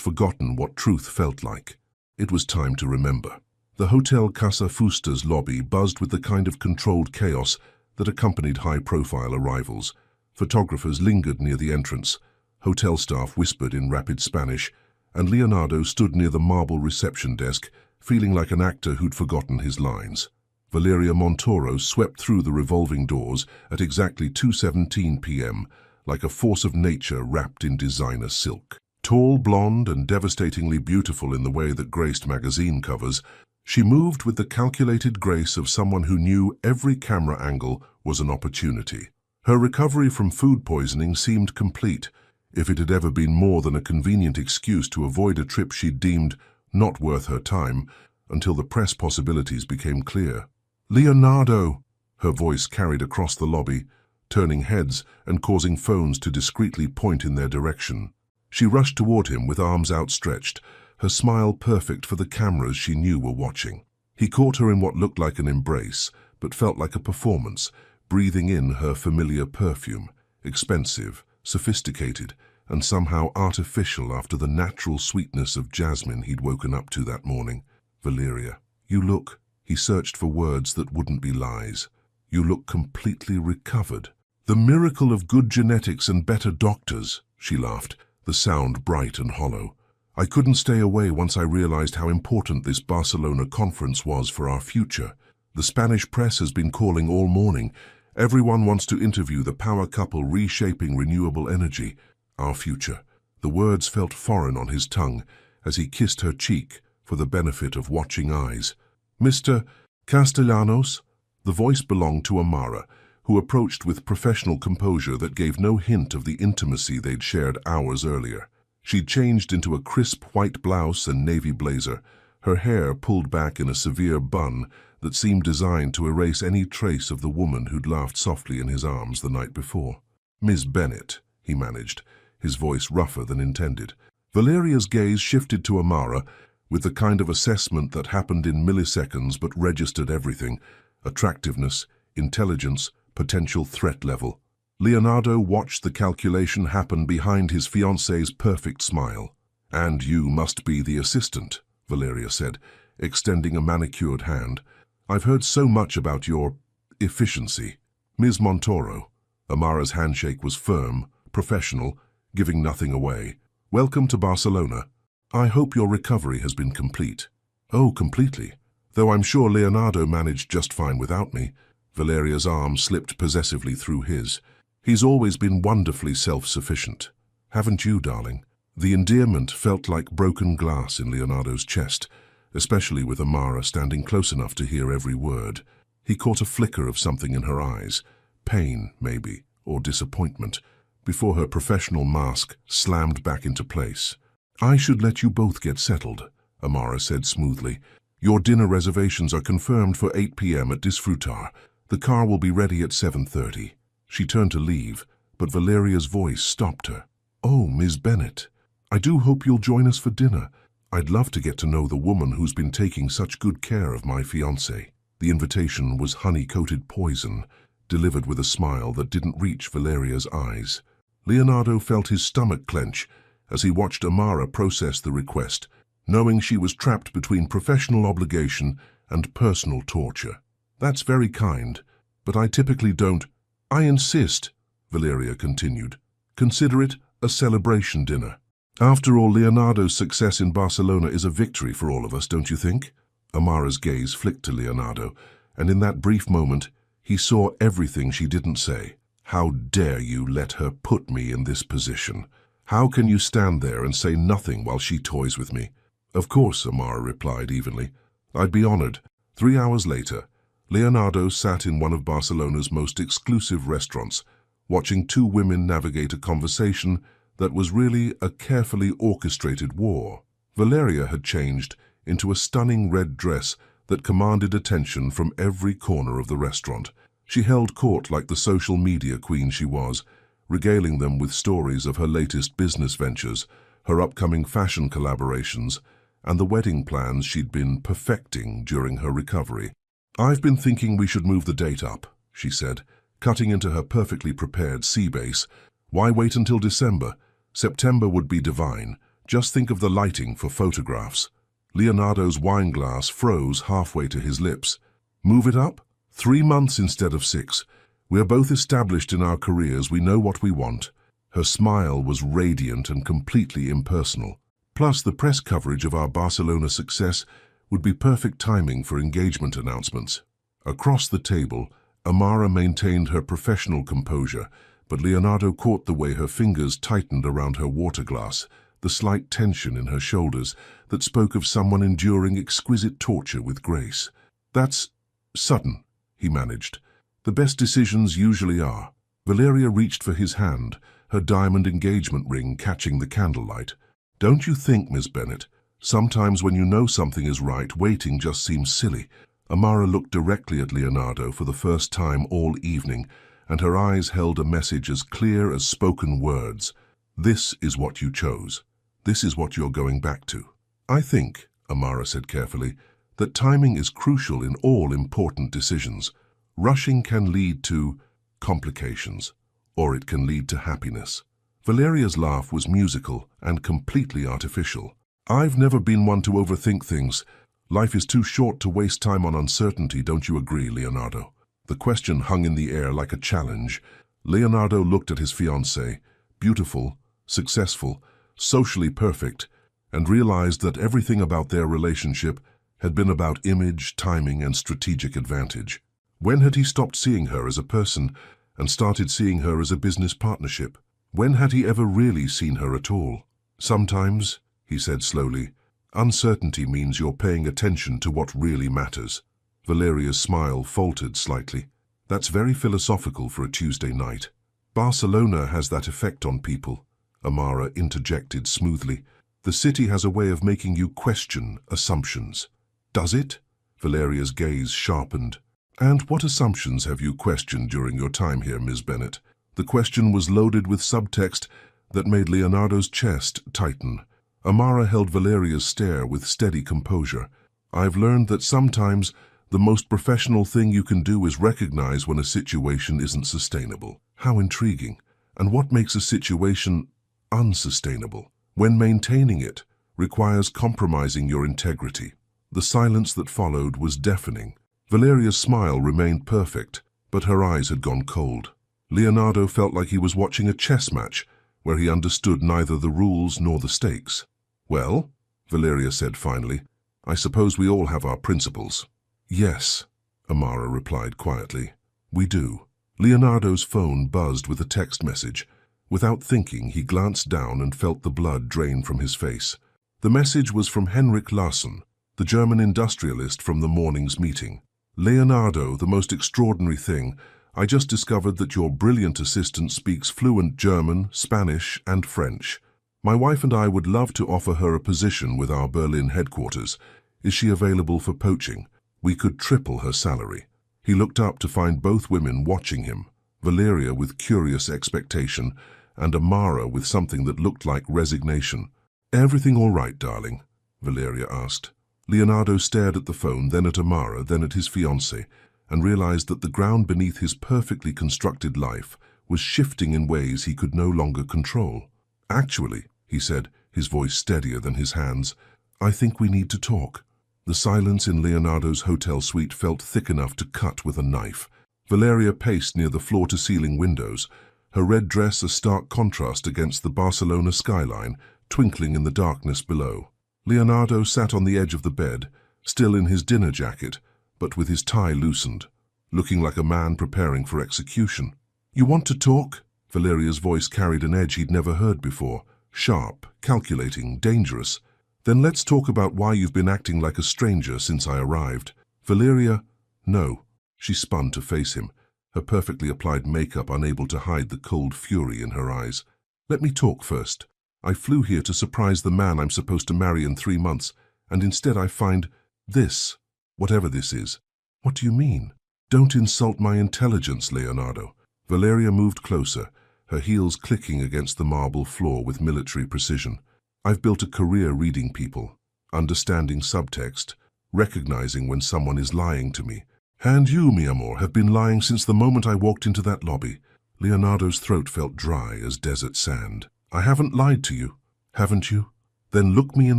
forgotten what truth felt like. It was time to remember. The Hotel Casa Fusta's lobby buzzed with the kind of controlled chaos that accompanied high-profile arrivals. Photographers lingered near the entrance, hotel staff whispered in rapid Spanish, and Leonardo stood near the marble reception desk, feeling like an actor who'd forgotten his lines. Valeria Montoro swept through the revolving doors at exactly 2:17 p.m., like a force of nature wrapped in designer silk. Tall, blonde, and devastatingly beautiful in the way that graced magazine covers, she moved with the calculated grace of someone who knew every camera angle was an opportunity. Her recovery from food poisoning seemed complete, if it had ever been more than a convenient excuse to avoid a trip she'd deemed not worth her time, until the press possibilities became clear. Leonardo! Her voice carried across the lobby, turning heads and causing phones to discreetly point in their direction. She rushed toward him with arms outstretched, her smile perfect for the cameras she knew were watching. He caught her in what looked like an embrace, but felt like a performance, breathing in her familiar perfume, expensive, sophisticated, and somehow artificial after the natural sweetness of jasmine he'd woken up to that morning. Valeria, you look... He searched for words that wouldn't be lies. You look completely recovered. The miracle of good genetics and better doctors, she laughed, the sound bright and hollow. I couldn't stay away once I realized how important this Barcelona conference was for our future. The Spanish press has been calling all morning. Everyone wants to interview the power couple reshaping renewable energy. Our future. The words felt foreign on his tongue as he kissed her cheek for the benefit of watching eyes. Mr. Castellanos? The voice belonged to Amara, who approached with professional composure that gave no hint of the intimacy they'd shared hours earlier. She'd changed into a crisp white blouse and navy blazer, her hair pulled back in a severe bun that seemed designed to erase any trace of the woman who'd laughed softly in his arms the night before. Miss Bennett, he managed, his voice rougher than intended. Valeria's gaze shifted to Amara, with the kind of assessment that happened in milliseconds but registered everything: attractiveness, intelligence, potential threat level. Leonardo watched the calculation happen behind his fiancée's perfect smile. And you must be the assistant, Valeria said, extending a manicured hand. I've heard so much about your efficiency. Ms. Montoro. Amara's handshake was firm, professional, giving nothing away. Welcome to Barcelona. I hope your recovery has been complete. Oh, completely. Though I'm sure Leonardo managed just fine without me. Valeria's arm slipped possessively through his. He's always been wonderfully self-sufficient. Haven't you, darling? The endearment felt like broken glass in Leonardo's chest, especially with Amara standing close enough to hear every word. He caught a flicker of something in her eyes, pain, maybe, or disappointment, before her professional mask slammed back into place. "I should let you both get settled," Amara said smoothly. "Your dinner reservations are confirmed for 8 p.m. at Disfrutar. The car will be ready at 7:30. She turned to leave, but Valeria's voice stopped her. "Oh, Ms. Bennett, I do hope you'll join us for dinner. I'd love to get to know the woman who's been taking such good care of my fiancé." The invitation was honey-coated poison, delivered with a smile that didn't reach Valeria's eyes. Leonardo felt his stomach clench as he watched Amara process the request, knowing she was trapped between professional obligation and personal torture. "That's very kind, but I typically don't—" "I insist," Valeria continued. "Consider it a celebration dinner. After all, Leonardo's success in Barcelona is a victory for all of us, don't you think?" Amara's gaze flicked to Leonardo, and in that brief moment, he saw everything she didn't say. "How dare you let her put me in this position? How can you stand there and say nothing while she toys with me?" "Of course," Amara replied evenly. "I'd be honored." 3 hours later, Leonardo sat in one of Barcelona's most exclusive restaurants, watching two women navigate a conversation that was really a carefully orchestrated war. Valeria had changed into a stunning red dress that commanded attention from every corner of the restaurant. She held court like the social media queen she was, regaling them with stories of her latest business ventures, her upcoming fashion collaborations, and the wedding plans she'd been perfecting during her recovery. "I've been thinking we should move the date up," she said, cutting into her perfectly prepared sea base. "Why wait until December? September would be divine. Just think of the lighting for photographs." Leonardo's wine glass froze halfway to his lips. "Move it up? 3 months instead of 6. We're both established in our careers. We know what we want." Her smile was radiant and completely impersonal. "Plus, the press coverage of our Barcelona success would be perfect timing for engagement announcements." Across the table, Amara maintained her professional composure, but Leonardo caught the way her fingers tightened around her water glass, the slight tension in her shoulders that spoke of someone enduring exquisite torture with grace. "That's sudden," he managed. "The best decisions usually are." Valeria reached for his hand, her diamond engagement ring catching the candlelight. "Don't you think, Miss Bennett, sometimes when you know something is right, waiting just seems silly?" Amara looked directly at Leonardo for the first time all evening, and her eyes held a message as clear as spoken words. "This is what you chose. This is what you're going back to." "I think," Amara said carefully, "that timing is crucial in all important decisions. Rushing can lead to complications, or it can lead to happiness." Valeria's laugh was musical and completely artificial. "I've never been one to overthink things. Life is too short to waste time on uncertainty, don't you agree, Leonardo?" The question hung in the air like a challenge. Leonardo looked at his fiancée, beautiful, successful, socially perfect, and realized that everything about their relationship had been about image, timing, and strategic advantage. When had he stopped seeing her as a person and started seeing her as a business partnership? When had he ever really seen her at all? "Sometimes," he said slowly, "uncertainty means you're paying attention to what really matters." Valeria's smile faltered slightly. "That's very philosophical for a Tuesday night." "Barcelona has that effect on people," Amara interjected smoothly. "The city has a way of making you question assumptions." "Does it?" Valeria's gaze sharpened. "And what assumptions have you questioned during your time here, Ms. Bennett?" The question was loaded with subtext that made Leonardo's chest tighten. Amara held Valeria's stare with steady composure. "I've learned that sometimes the most professional thing you can do is recognize when a situation isn't sustainable." "How intriguing. And what makes a situation unsustainable?" "When maintaining it requires compromising your integrity." The silence that followed was deafening. Valeria's smile remained perfect, but her eyes had gone cold. Leonardo felt like he was watching a chess match where he understood neither the rules nor the stakes. "Well," Valeria said finally, "I suppose we all have our principles." "Yes," Amara replied quietly. "We do." Leonardo's phone buzzed with a text message. Without thinking, he glanced down and felt the blood drain from his face. The message was from Henrik Larsson, the German industrialist from the morning's meeting. "Leonardo, the most extraordinary thing. I just discovered that your brilliant assistant speaks fluent German, Spanish, and French. My wife and I would love to offer her a position with our Berlin headquarters. Is she available for poaching? We could triple her salary." He looked up to find both women watching him, Valeria with curious expectation and Amara with something that looked like resignation. "Everything all right, darling?" Valeria asked. Leonardo stared at the phone, then at Amara, then at his fiancée, and realized that the ground beneath his perfectly constructed life was shifting in ways he could no longer control. "Actually," he said, his voice steadier than his hands, "I think we need to talk." The silence in Leonardo's hotel suite felt thick enough to cut with a knife. Valeria paced near the floor-to-ceiling windows, her red dress a stark contrast against the Barcelona skyline, twinkling in the darkness below. Leonardo sat on the edge of the bed, still in his dinner jacket, but with his tie loosened, looking like a man preparing for execution. "You want to talk?" Valeria's voice carried an edge he'd never heard before, sharp, calculating, dangerous. "Then let's talk about why you've been acting like a stranger since I arrived." Valeria, no. She spun to face him, her perfectly applied makeup unable to hide the cold fury in her eyes. "Let me talk first. I flew here to surprise the man I'm supposed to marry in 3 months, and instead I find this, whatever this is." "What do you mean?" "Don't insult my intelligence, Leonardo." Valeria moved closer, her heels clicking against the marble floor with military precision. "I've built a career reading people, understanding subtext, recognizing when someone is lying to me. And you, mi amor, have been lying since the moment I walked into that lobby." Leonardo's throat felt dry as desert sand. "I haven't lied to you, haven't you? Then look me in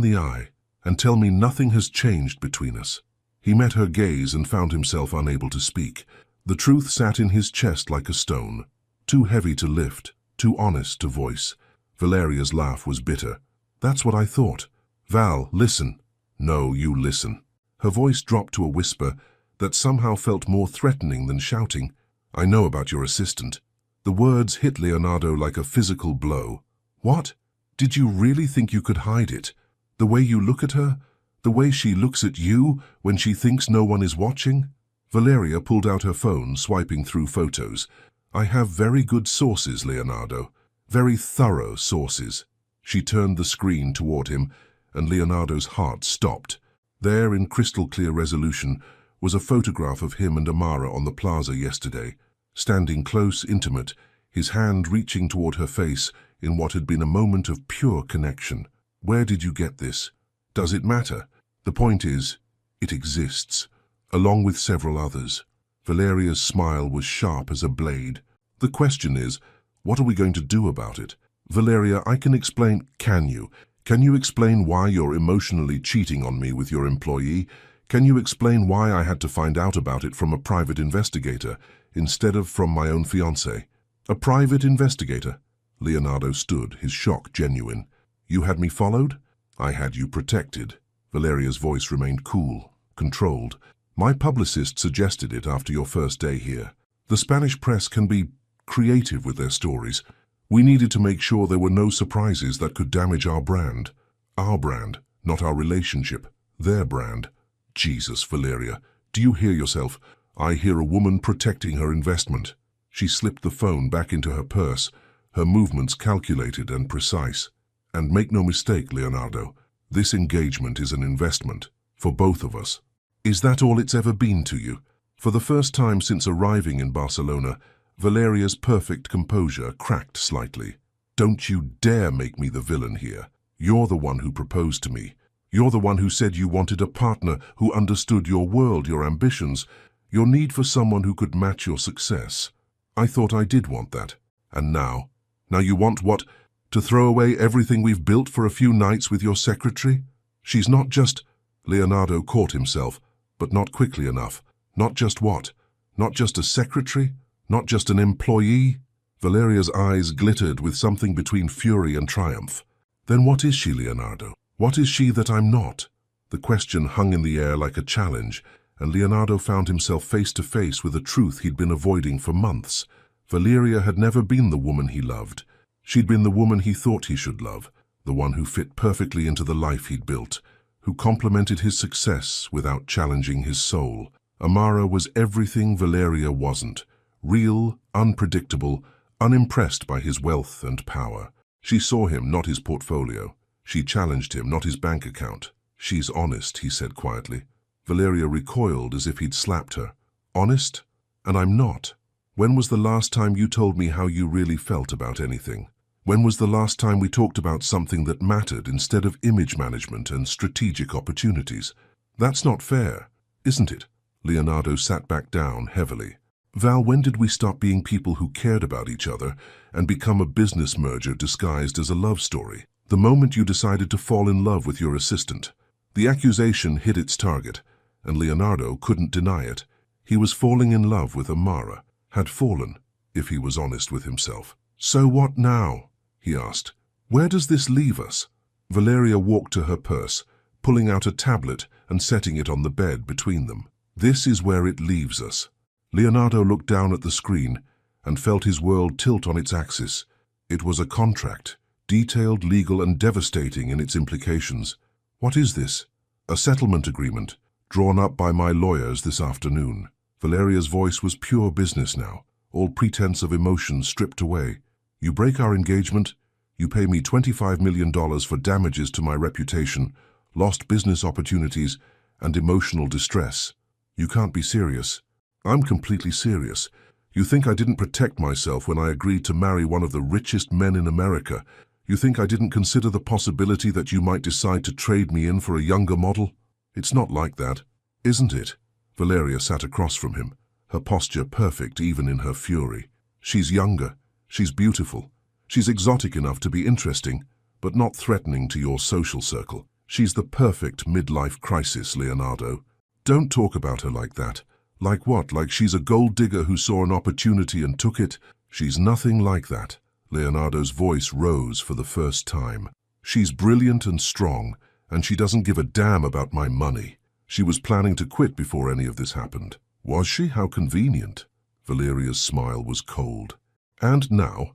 the eye and tell me nothing has changed between us." He met her gaze and found himself unable to speak. The truth sat in his chest like a stone, too heavy to lift, too honest to voice. Valeria's laugh was bitter. "That's what I thought. Val, listen." "No, you listen." Her voice dropped to a whisper that somehow felt more threatening than shouting. "I know about your assistant." The words hit Leonardo like a physical blow. "What? Did you really think you could hide it? The way you look at her? The way she looks at you when she thinks no one is watching?" Valeria pulled out her phone, swiping through photos. "I have very good sources, Leonardo. Very thorough sources." She turned the screen toward him, and Leonardo's heart stopped. There, in crystal-clear resolution, was a photograph of him and Amara on the plaza yesterday, standing close, intimate, his hand reaching toward her face in what had been a moment of pure connection. "Where did you get this? Does it matter? The point is, it exists, along with several others." Valeria's smile was sharp as a blade. "The question is, what are we going to do about it?" "Valeria, I can explain." "Can you? Can you explain why you're emotionally cheating on me with your employee? Can you explain why I had to find out about it from a private investigator instead of from my own fiancé?" "A private investigator?" Leonardo stood, his shock genuine. "You had me followed?" "I had you protected." Valeria's voice remained cool, controlled. "My publicist suggested it after your first day here. The Spanish press can be creative with their stories. We needed to make sure there were no surprises that could damage our brand. Our brand, not our relationship. Their brand." "Jesus, Valeria, do you hear yourself? I hear a woman protecting her investment." She slipped the phone back into her purse, her movements calculated and precise. "And make no mistake, Leonardo, this engagement is an investment, for both of us." "Is that all it's ever been to you?" For the first time since arriving in Barcelona, Valeria's perfect composure cracked slightly. "Don't you dare make me the villain here. You're the one who proposed to me. You're the one who said you wanted a partner who understood your world, your ambitions, your need for someone who could match your success. I thought I did want that. And now you want what? To throw away everything we've built for a few nights with your secretary? She's not just—" Leonardo caught himself, but not quickly enough. "Not just what? Not just a secretary? Not just an employee?" Valeria's eyes glittered with something between fury and triumph. "Then what is she, Leonardo? What is she that I'm not?" The question hung in the air like a challenge, and Leonardo found himself face to face with a truth he'd been avoiding for months. Valeria had never been the woman he loved. She'd been the woman he thought he should love, the one who fit perfectly into the life he'd built, who complemented his success without challenging his soul. Amara was everything Valeria wasn't, real, unpredictable, unimpressed by his wealth and power. She saw him, not his portfolio. She challenged him, not his bank account. "She's honest," he said quietly. Valeria recoiled as if he'd slapped her. "Honest? And I'm not. When was the last time you told me how you really felt about anything? When was the last time we talked about something that mattered instead of image management and strategic opportunities? That's not fair, isn't it?" Leonardo sat back down heavily. "Val, when did we stop being people who cared about each other and become a business merger disguised as a love story? The moment you decided to fall in love with your assistant." The accusation hit its target, and Leonardo couldn't deny it. He was falling in love with Amara, had fallen, if he was honest with himself. "So what now?" he asked. "Where does this leave us?" Valeria walked to her purse, pulling out a tablet and setting it on the bed between them. "This is where it leaves us." Leonardo looked down at the screen and felt his world tilt on its axis. It was a contract, detailed, legal, and devastating in its implications. "What is this?" "A settlement agreement, drawn up by my lawyers this afternoon." Valeria's voice was pure business now, all pretense of emotion stripped away. "You break our engagement, you pay me $25 million for damages to my reputation, lost business opportunities, and emotional distress. You can't be serious." "I'm completely serious. You think I didn't protect myself when I agreed to marry one of the richest men in America? You think I didn't consider the possibility that you might decide to trade me in for a younger model? It's not like that, isn't it?" Valeria sat across from him, her posture perfect even in her fury. "She's younger, she's beautiful, she's exotic enough to be interesting, but not threatening to your social circle. She's the perfect midlife crisis, Leonardo. Don't talk about her like that. Like what? Like she's a gold digger who saw an opportunity and took it? She's nothing like that." Leonardo's voice rose for the first time. "She's brilliant and strong, and she doesn't give a damn about my money. She was planning to quit before any of this happened." "Was she? How convenient." Valeria's smile was cold. "And now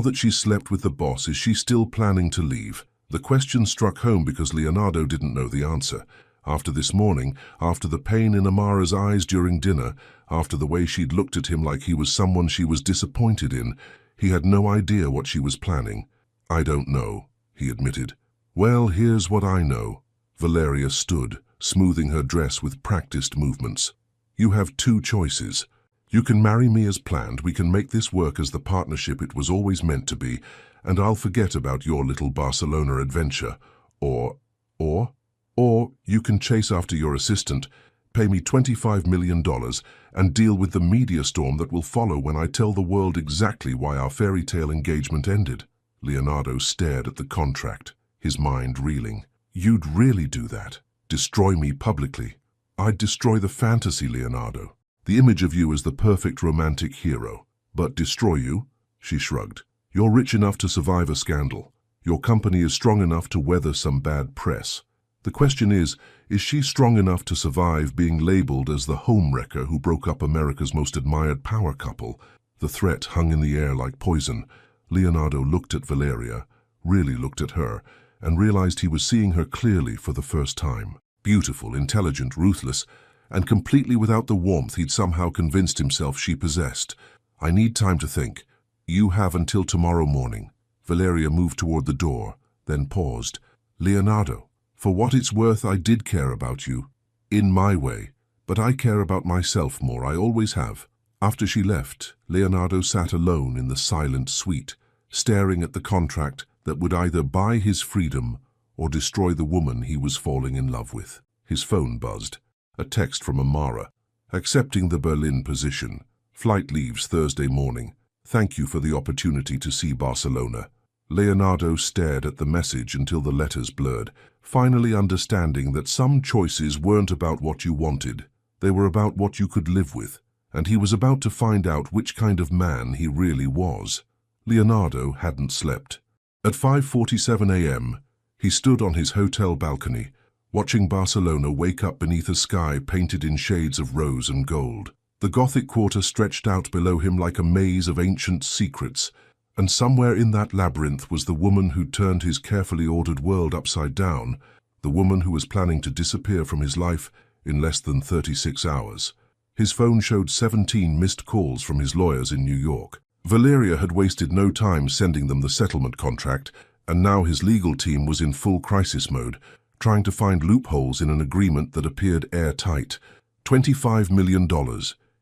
that she's slept with the boss, is she still planning to leave?" The question struck home because Leonardo didn't know the answer. After this morning, after the pain in Amara's eyes during dinner, after the way she'd looked at him like he was someone she was disappointed in, he had no idea what she was planning. "I don't know," he admitted. "Well, here's what I know." Valeria stood, smoothing her dress with practiced movements. "You have two choices. You can marry me as planned, we can make this work as the partnership it was always meant to be, and I'll forget about your little Barcelona adventure. Or you can chase after your assistant, pay me $25 million, and deal with the media storm that will follow when I tell the world exactly why our fairy tale engagement ended." Leonardo stared at the contract, his mind reeling. "You'd really do that? Destroy me publicly?" "I'd destroy the fantasy, Leonardo. The image of you as the perfect romantic hero. But destroy you?" She shrugged. "You're rich enough to survive a scandal. Your company is strong enough to weather some bad press. The question is she strong enough to survive being labeled as the homewrecker who broke up America's most admired power couple?" The threat hung in the air like poison. Leonardo looked at Valeria, really looked at her, and realized he was seeing her clearly for the first time. Beautiful, intelligent, ruthless, and completely without the warmth he'd somehow convinced himself she possessed. "I need time to think." "You have until tomorrow morning." Valeria moved toward the door, then paused. "Leonardo, for what it's worth, I did care about you. In my way. But I care about myself more, I always have." After she left, Leonardo sat alone in the silent suite, staring at the contract that would either buy his freedom or destroy the woman he was falling in love with. His phone buzzed. A text from Amara. "Accepting the Berlin position. Flight leaves Thursday morning. Thank you for the opportunity to see Barcelona." Leonardo stared at the message until the letters blurred, finally understanding that some choices weren't about what you wanted. They were about what you could live with, and he was about to find out which kind of man he really was. Leonardo hadn't slept. At 5:47 a.m., he stood on his hotel balcony, watching Barcelona wake up beneath a sky painted in shades of rose and gold. The Gothic quarter stretched out below him like a maze of ancient secrets, and somewhere in that labyrinth was the woman who turned his carefully ordered world upside down, the woman who was planning to disappear from his life in less than 36 hours. His phone showed 17 missed calls from his lawyers in New York. Valeria had wasted no time sending them the settlement contract, and now his legal team was in full crisis mode, trying to find loopholes in an agreement that appeared airtight. $25 million,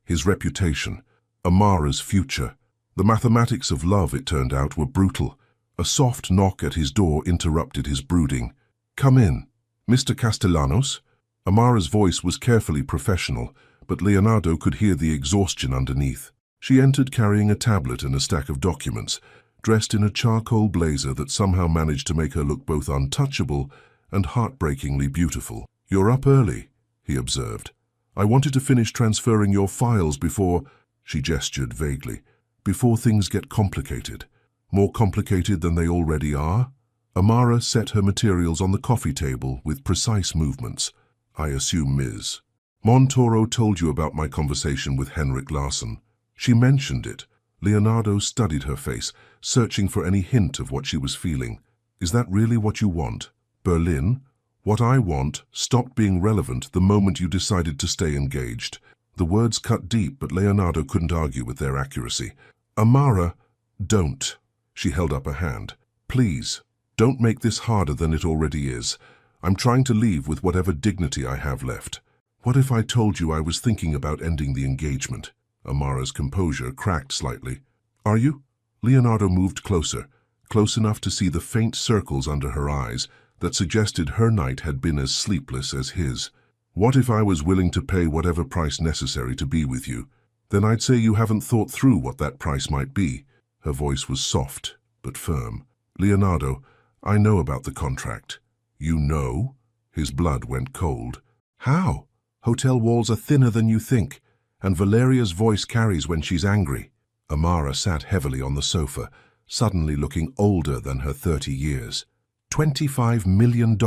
his reputation, Amara's future. The mathematics of love, it turned out, were brutal. A soft knock at his door interrupted his brooding. "Come in." "Mr. Castellanos?" Amara's voice was carefully professional, but Leonardo could hear the exhaustion underneath. She entered carrying a tablet and a stack of documents, dressed in a charcoal blazer that somehow managed to make her look both untouchable and heartbreakingly beautiful. "You're up early," he observed. "I wanted to finish transferring your files before—" she gestured vaguely, "before things get complicated. More complicated than they already are?" Amara set her materials on the coffee table with precise movements. "I assume Ms. Montoro told you about my conversation with Henrik Larsson." She mentioned it. Leonardo studied her face, searching for any hint of what she was feeling. "Is that really what you want? Berlin? What I want stopped being relevant the moment you decided to stay engaged." The words cut deep, but Leonardo couldn't argue with their accuracy. "Amara, don't." She held up a hand. "Please, don't make this harder than it already is. I'm trying to leave with whatever dignity I have left. What if I told you I was thinking about ending the engagement?" Amara's composure cracked slightly. "Are you?" Leonardo moved closer, close enough to see the faint circles under her eyes that suggested her night had been as sleepless as his. "What if I was willing to pay whatever price necessary to be with you? Then I'd say you haven't thought through what that price might be." Her voice was soft, but firm. "Leonardo, I know about the contract." "You know?" His blood went cold. "How? Hotel walls are thinner than you think, and Valeria's voice carries when she's angry." Amara sat heavily on the sofa, suddenly looking older than her 30 years. $25 million.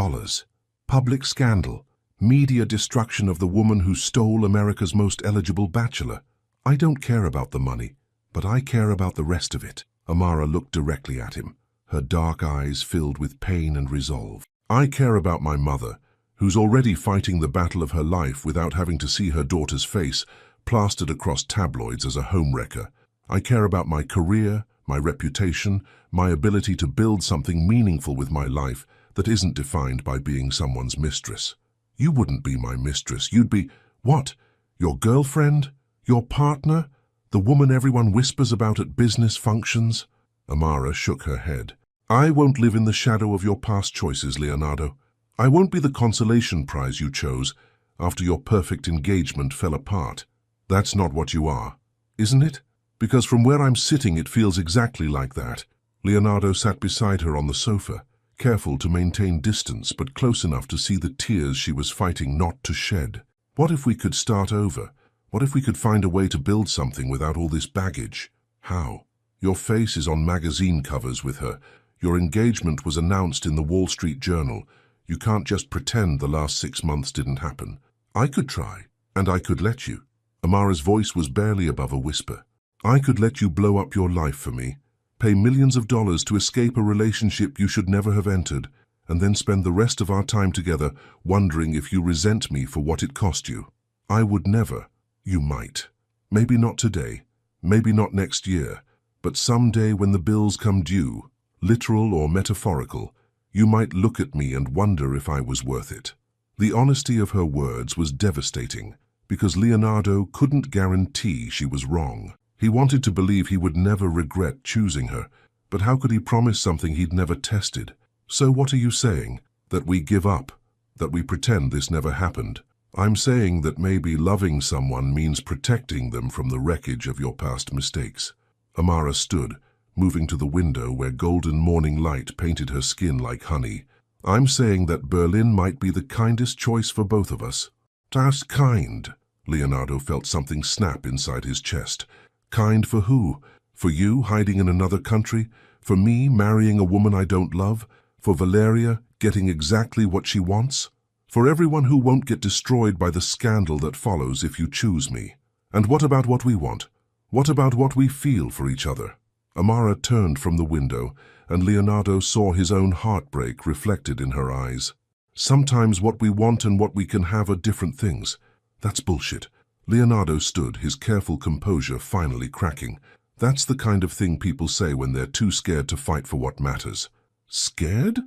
Public scandal. Media destruction of the woman who stole America's most eligible bachelor. "I don't care about the money, but I care about the rest of it." Amara looked directly at him, her dark eyes filled with pain and resolve. "I care about my mother, who's already fighting the battle of her life without having to see her daughter's face plastered across tabloids as a homewrecker. I care about my career, my reputation, my ability to build something meaningful with my life that isn't defined by being someone's mistress." "You wouldn't be my mistress. You'd be, what? Your girlfriend? Your partner? The woman everyone whispers about at business functions?" Amara shook her head. "I won't live in the shadow of your past choices, Leonardo. I won't be the consolation prize you chose after your perfect engagement fell apart. That's not what you are, isn't it? Because from where I'm sitting it feels exactly like that." Leonardo sat beside her on the sofa, careful to maintain distance but close enough to see the tears she was fighting not to shed. "What if we could start over? What if we could find a way to build something without all this baggage?" "How?" "Your face is on magazine covers with her. Your engagement was announced in the Wall Street Journal. You can't just pretend the last 6 months didn't happen." "I could try, and I could let you." Amara's voice was barely above a whisper. "I could let you blow up your life for me, pay millions of dollars to escape a relationship you should never have entered, and then spend the rest of our time together wondering if you resent me for what it cost you. I would never. You might. Maybe not today, maybe not next year, but someday when the bills come due, literal or metaphorical, you might look at me and wonder if I was worth it." The honesty of her words was devastating, because Leonardo couldn't guarantee she was wrong. He wanted to believe he would never regret choosing her, but how could he promise something he'd never tested? "So what are you saying? That we give up? That we pretend this never happened?" "I'm saying that maybe loving someone means protecting them from the wreckage of your past mistakes." Amara stood, moving to the window where golden morning light painted her skin like honey. "I'm saying that Berlin might be the kindest choice for both of us." "Das kind." Leonardo felt something snap inside his chest. "Kind for who? For you, hiding in another country? For me, marrying a woman I don't love? For Valeria, getting exactly what she wants? For everyone who won't get destroyed by the scandal that follows if you choose me? And what about what we want? What about what we feel for each other?" Amara turned from the window, and Leonardo saw his own heartbreak reflected in her eyes. "Sometimes what we want and what we can have are different things." "That's bullshit. Leonardo stood, his careful composure finally cracking. That's the kind of thing people say when they're too scared to fight for what matters. Scared?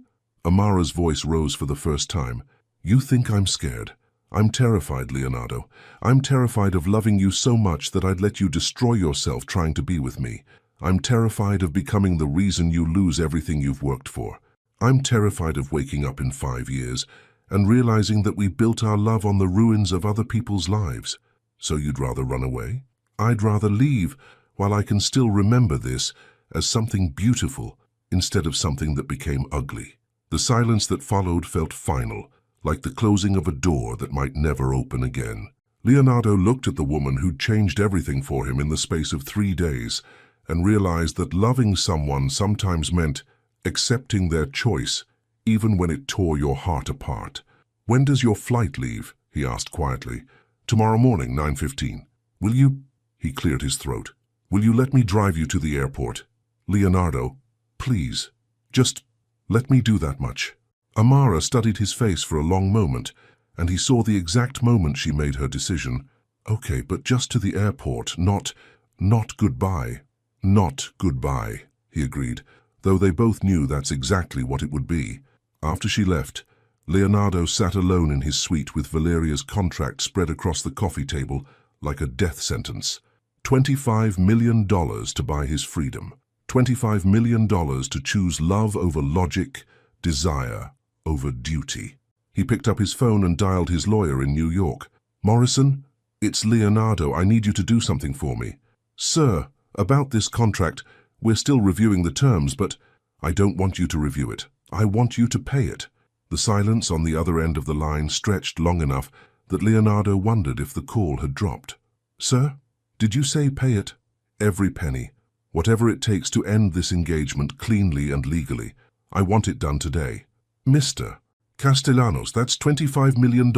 Amara's voice rose for the first time. You think I'm scared? I'm terrified, Leonardo. I'm terrified of loving you so much that I'd let you destroy yourself trying to be with me. I'm terrified of becoming the reason you lose everything you've worked for. I'm terrified of waking up in 5 years and realizing that we built our love on the ruins of other people's lives. So you'd rather run away? I'd rather leave while I can still remember this as something beautiful instead of something that became ugly. The silence that followed felt final, like the closing of a door that might never open again. Leonardo looked at the woman who'd changed everything for him in the space of 3 days and realized that loving someone sometimes meant accepting their choice, even when it tore your heart apart. When does your flight leave? He asked quietly. Tomorrow morning, 9:15. Will you? He cleared his throat. Will you let me drive you to the airport? Leonardo, please, just let me do that much. Amara studied his face for a long moment, and he saw the exact moment she made her decision. Okay, but just to the airport, not goodbye. Not goodbye, he agreed, though they both knew that's exactly what it would be. After she left, Leonardo sat alone in his suite with Valeria's contract spread across the coffee table like a death sentence. $25 million to buy his freedom. $25 million to choose love over logic, desire over duty. He picked up his phone and dialed his lawyer in New York. Morrison, it's Leonardo. I need you to do something for me. Sir, about this contract, we're still reviewing the terms, but I don't want you to review it. I want you to pay it. The silence on the other end of the line stretched long enough that Leonardo wondered if the call had dropped. Sir, did you say pay it? Every penny. Whatever it takes to end this engagement cleanly and legally. I want it done today. Mr. Castellanos, that's $25 million.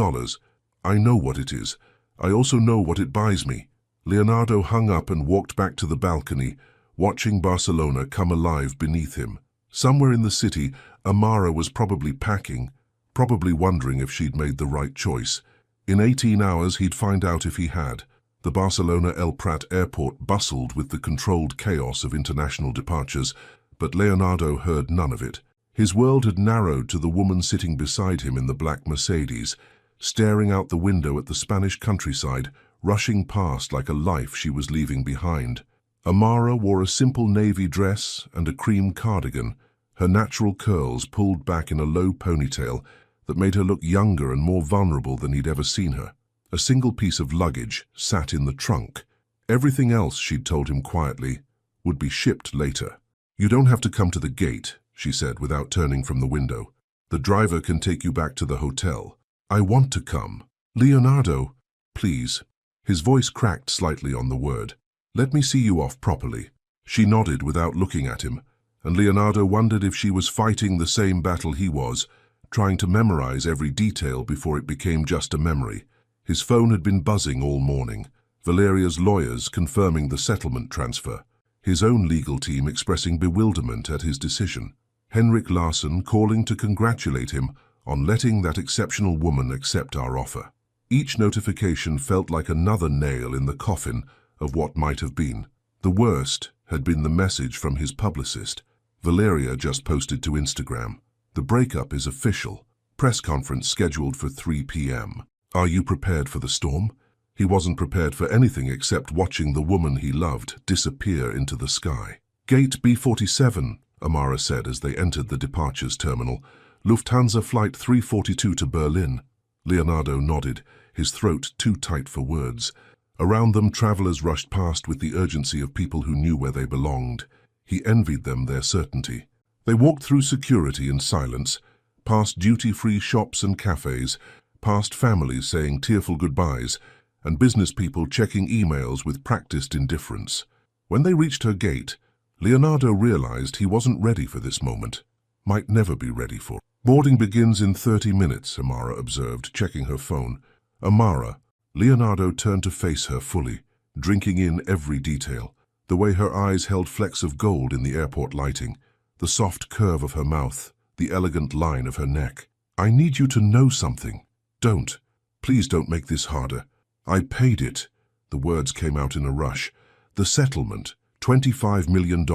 I know what it is. I also know what it buys me. Leonardo hung up and walked back to the balcony, watching Barcelona come alive beneath him. Somewhere in the city, Amara was probably packing, probably wondering if she'd made the right choice. In 18 hours, he'd find out if he had. The Barcelona El Prat airport bustled with the controlled chaos of international departures, but Leonardo heard none of it. His world had narrowed to the woman sitting beside him in the black Mercedes, staring out the window at the Spanish countryside, rushing past like a life she was leaving behind. Amara wore a simple navy dress and a cream cardigan, her natural curls pulled back in a low ponytail that made her look younger and more vulnerable than he'd ever seen her. A single piece of luggage sat in the trunk. Everything else, she'd told him quietly, would be shipped later. You don't have to come to the gate, she said without turning from the window. The driver can take you back to the hotel. I want to come. Leonardo, please. His voice cracked slightly on the word. Let me see you off properly. She nodded without looking at him, and Leonardo wondered if she was fighting the same battle he was, trying to memorize every detail before it became just a memory. His phone had been buzzing all morning, Valeria's lawyers confirming the settlement transfer, his own legal team expressing bewilderment at his decision, Henrik Larsson calling to congratulate him on letting that exceptional woman accept our offer. Each notification felt like another nail in the coffin of what might have been. The worst had been the message from his publicist. Valeria just posted to Instagram. The breakup is official. Press conference scheduled for 3 p.m. Are you prepared for the storm? He wasn't prepared for anything except watching the woman he loved disappear into the sky. Gate B47, Amara said as they entered the departures terminal. Lufthansa Flight 342 to Berlin. Leonardo nodded, his throat too tight for words. Around them, travelers rushed past with the urgency of people who knew where they belonged. He envied them their certainty. They walked through security in silence, past duty-free shops and cafes, past families saying tearful goodbyes, and business people checking emails with practiced indifference. When they reached her gate, Leonardo realized he wasn't ready for this moment. Might never be ready for it. Boarding begins in 30 minutes, Amara observed, checking her phone. Amara. Leonardo turned to face her fully, drinking in every detail. The way her eyes held flecks of gold in the airport lighting, the soft curve of her mouth, the elegant line of her neck. I need you to know something. Don't. Please don't make this harder. I paid it. The words came out in a rush. The settlement, $25 million.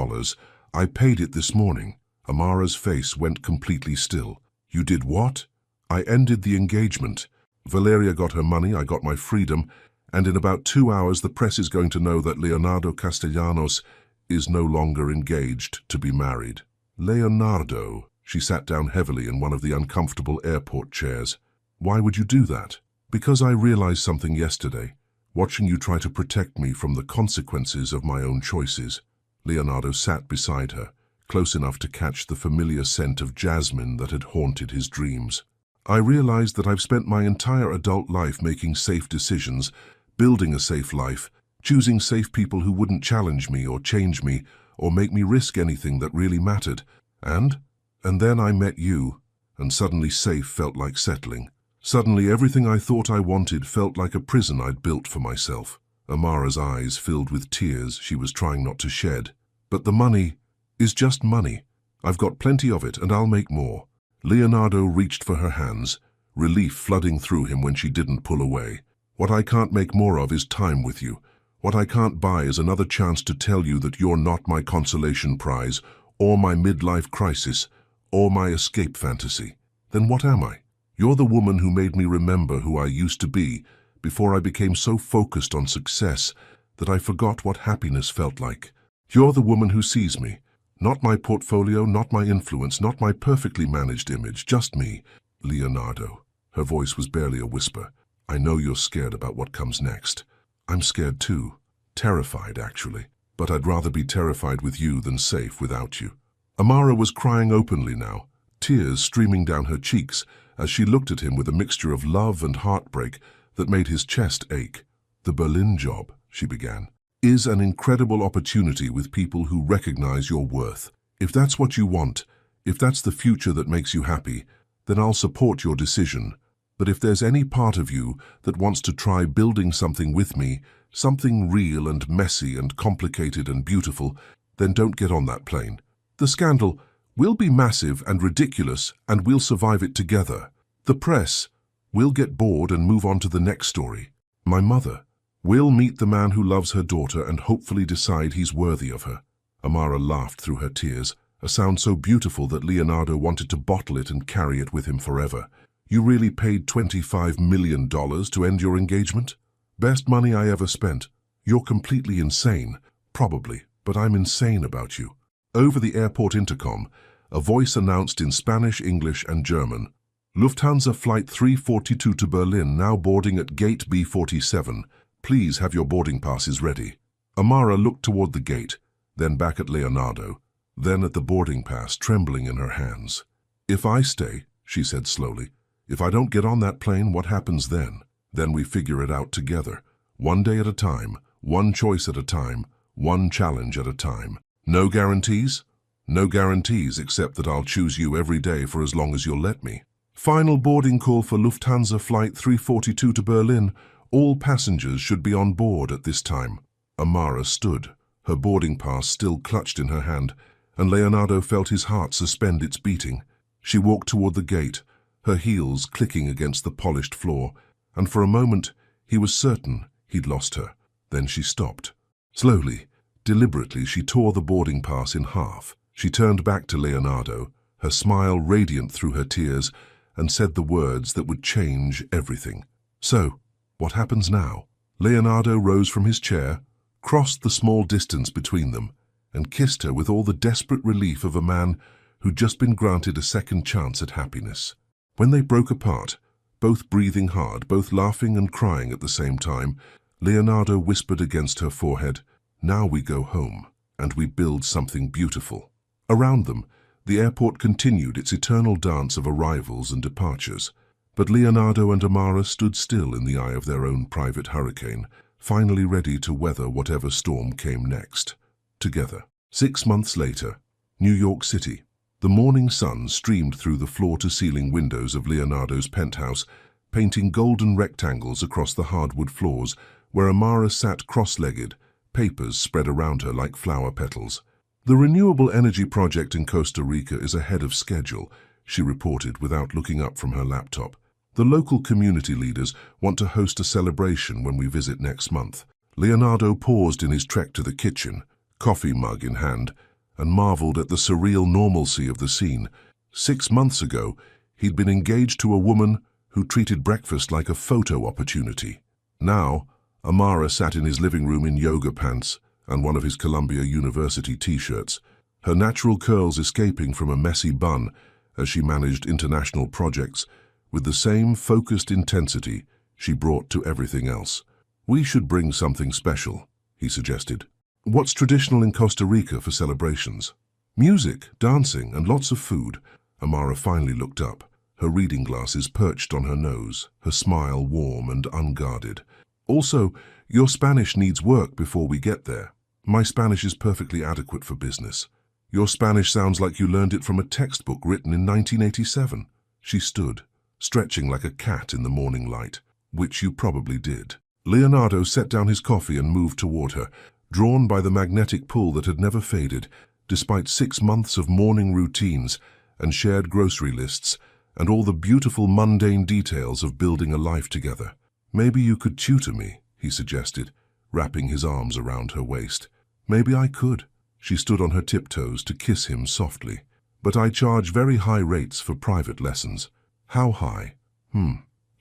I paid it this morning. Amara's face went completely still. You did what? I ended the engagement. Valeria got her money, I got my freedom, and in about 2 hours the press is going to know that Leonardo Castellanos is no longer engaged to be married. Leonardo, she sat down heavily in one of the uncomfortable airport chairs. Why would you do that? Because I realized something yesterday, watching you try to protect me from the consequences of my own choices. Leonardo sat beside her, close enough to catch the familiar scent of jasmine that had haunted his dreams. I realized that I've spent my entire adult life making safe decisions, building a safe life, choosing safe people who wouldn't challenge me or change me or make me risk anything that really mattered. And then I met you, and suddenly safe felt like settling. Suddenly everything I thought I wanted felt like a prison I'd built for myself. Amara's eyes filled with tears she was trying not to shed. But the money is just money. I've got plenty of it, and I'll make more. Leonardo reached for her hands, relief flooding through him when she didn't pull away. What I can't make more of is time with you. What I can't buy is another chance to tell you that you're not my consolation prize, or my midlife crisis, or my escape fantasy. Then what am I? You're the woman who made me remember who I used to be before I became so focused on success that I forgot what happiness felt like. You're the woman who sees me. Not my portfolio, not my influence, not my perfectly managed image, just me. Leonardo. Her voice was barely a whisper. I know you're scared about what comes next. I'm scared too. Terrified, actually. But I'd rather be terrified with you than safe without you. Amara was crying openly now, tears streaming down her cheeks as she looked at him with a mixture of love and heartbreak that made his chest ache. The Berlin job, she began, is an incredible opportunity with people who recognize your worth. If that's what you want, if that's the future that makes you happy, then I'll support your decision. But if there's any part of you that wants to try building something with me, something real and messy and complicated and beautiful, then don't get on that plane. The scandal will be massive and ridiculous, and we'll survive it together. The press will get bored and move on to the next story. My mother will meet the man who loves her daughter and hopefully decide he's worthy of her. Amara laughed through her tears, a sound so beautiful that Leonardo wanted to bottle it and carry it with him forever. You really paid $25 million to end your engagement? Best money I ever spent. You're completely insane, probably, but I'm insane about you. Over the airport intercom, a voice announced in Spanish, English, and German, Lufthansa Flight 342 to Berlin now boarding at Gate B47. Please have your boarding passes ready. Amara looked toward the gate, then back at Leonardo, then at the boarding pass trembling in her hands. If I stay, she said slowly, if I don't get on that plane, what happens then? Then we figure it out together. One day at a time, one choice at a time, one challenge at a time. No guarantees? No guarantees except that I'll choose you every day for as long as you'll let me. Final boarding call for Lufthansa Flight 342 to Berlin. All passengers should be on board at this time. Amara stood, her boarding pass still clutched in her hand, and Leonardo felt his heart suspend its beating. She walked toward the gate, her heels clicking against the polished floor, and for a moment he was certain he'd lost her. Then she stopped. Slowly, deliberately, she tore the boarding pass in half. She turned back to Leonardo, her smile radiant through her tears, and said the words that would change everything. So, what happens now? Leonardo rose from his chair, crossed the small distance between them, and kissed her with all the desperate relief of a man who'd just been granted a second chance at happiness. When they broke apart, both breathing hard, both laughing and crying at the same time, Leonardo whispered against her forehead, "Now we go home, and we build something beautiful." Around them, the airport continued its eternal dance of arrivals and departures, but Leonardo and Amara stood still in the eye of their own private hurricane, finally ready to weather whatever storm came next. Together. 6 months later, New York City. The morning sun streamed through the floor-to-ceiling windows of Leonardo's penthouse, painting golden rectangles across the hardwood floors where Amara sat cross-legged, papers spread around her like flower petals. The renewable energy project in Costa Rica is ahead of schedule, she reported without looking up from her laptop. The local community leaders want to host a celebration when we visit next month. Leonardo paused in his trek to the kitchen, coffee mug in hand, and marveled at the surreal normalcy of the scene. 6 months ago, he'd been engaged to a woman who treated breakfast like a photo opportunity. Now, Amara sat in his living room in yoga pants and one of his Columbia University t-shirts, her natural curls escaping from a messy bun as she managed international projects with the same focused intensity she brought to everything else. "We should bring something special," he suggested. "What's traditional in Costa Rica for celebrations?" "Music, dancing, and lots of food." Amara finally looked up, her reading glasses perched on her nose, her smile warm and unguarded. "Also, your Spanish needs work before we get there." "My Spanish is perfectly adequate for business." "Your Spanish sounds like you learned it from a textbook written in 1987. She stood, stretching like a cat in the morning light. "Which you probably did." Leonardo set down his coffee and moved toward her, drawn by the magnetic pull that had never faded, despite 6 months of morning routines and shared grocery lists and all the beautiful mundane details of building a life together. "Maybe you could tutor me," he suggested, wrapping his arms around her waist. "Maybe I could." She stood on her tiptoes to kiss him softly. "But I charge very high rates for private lessons." "How high?"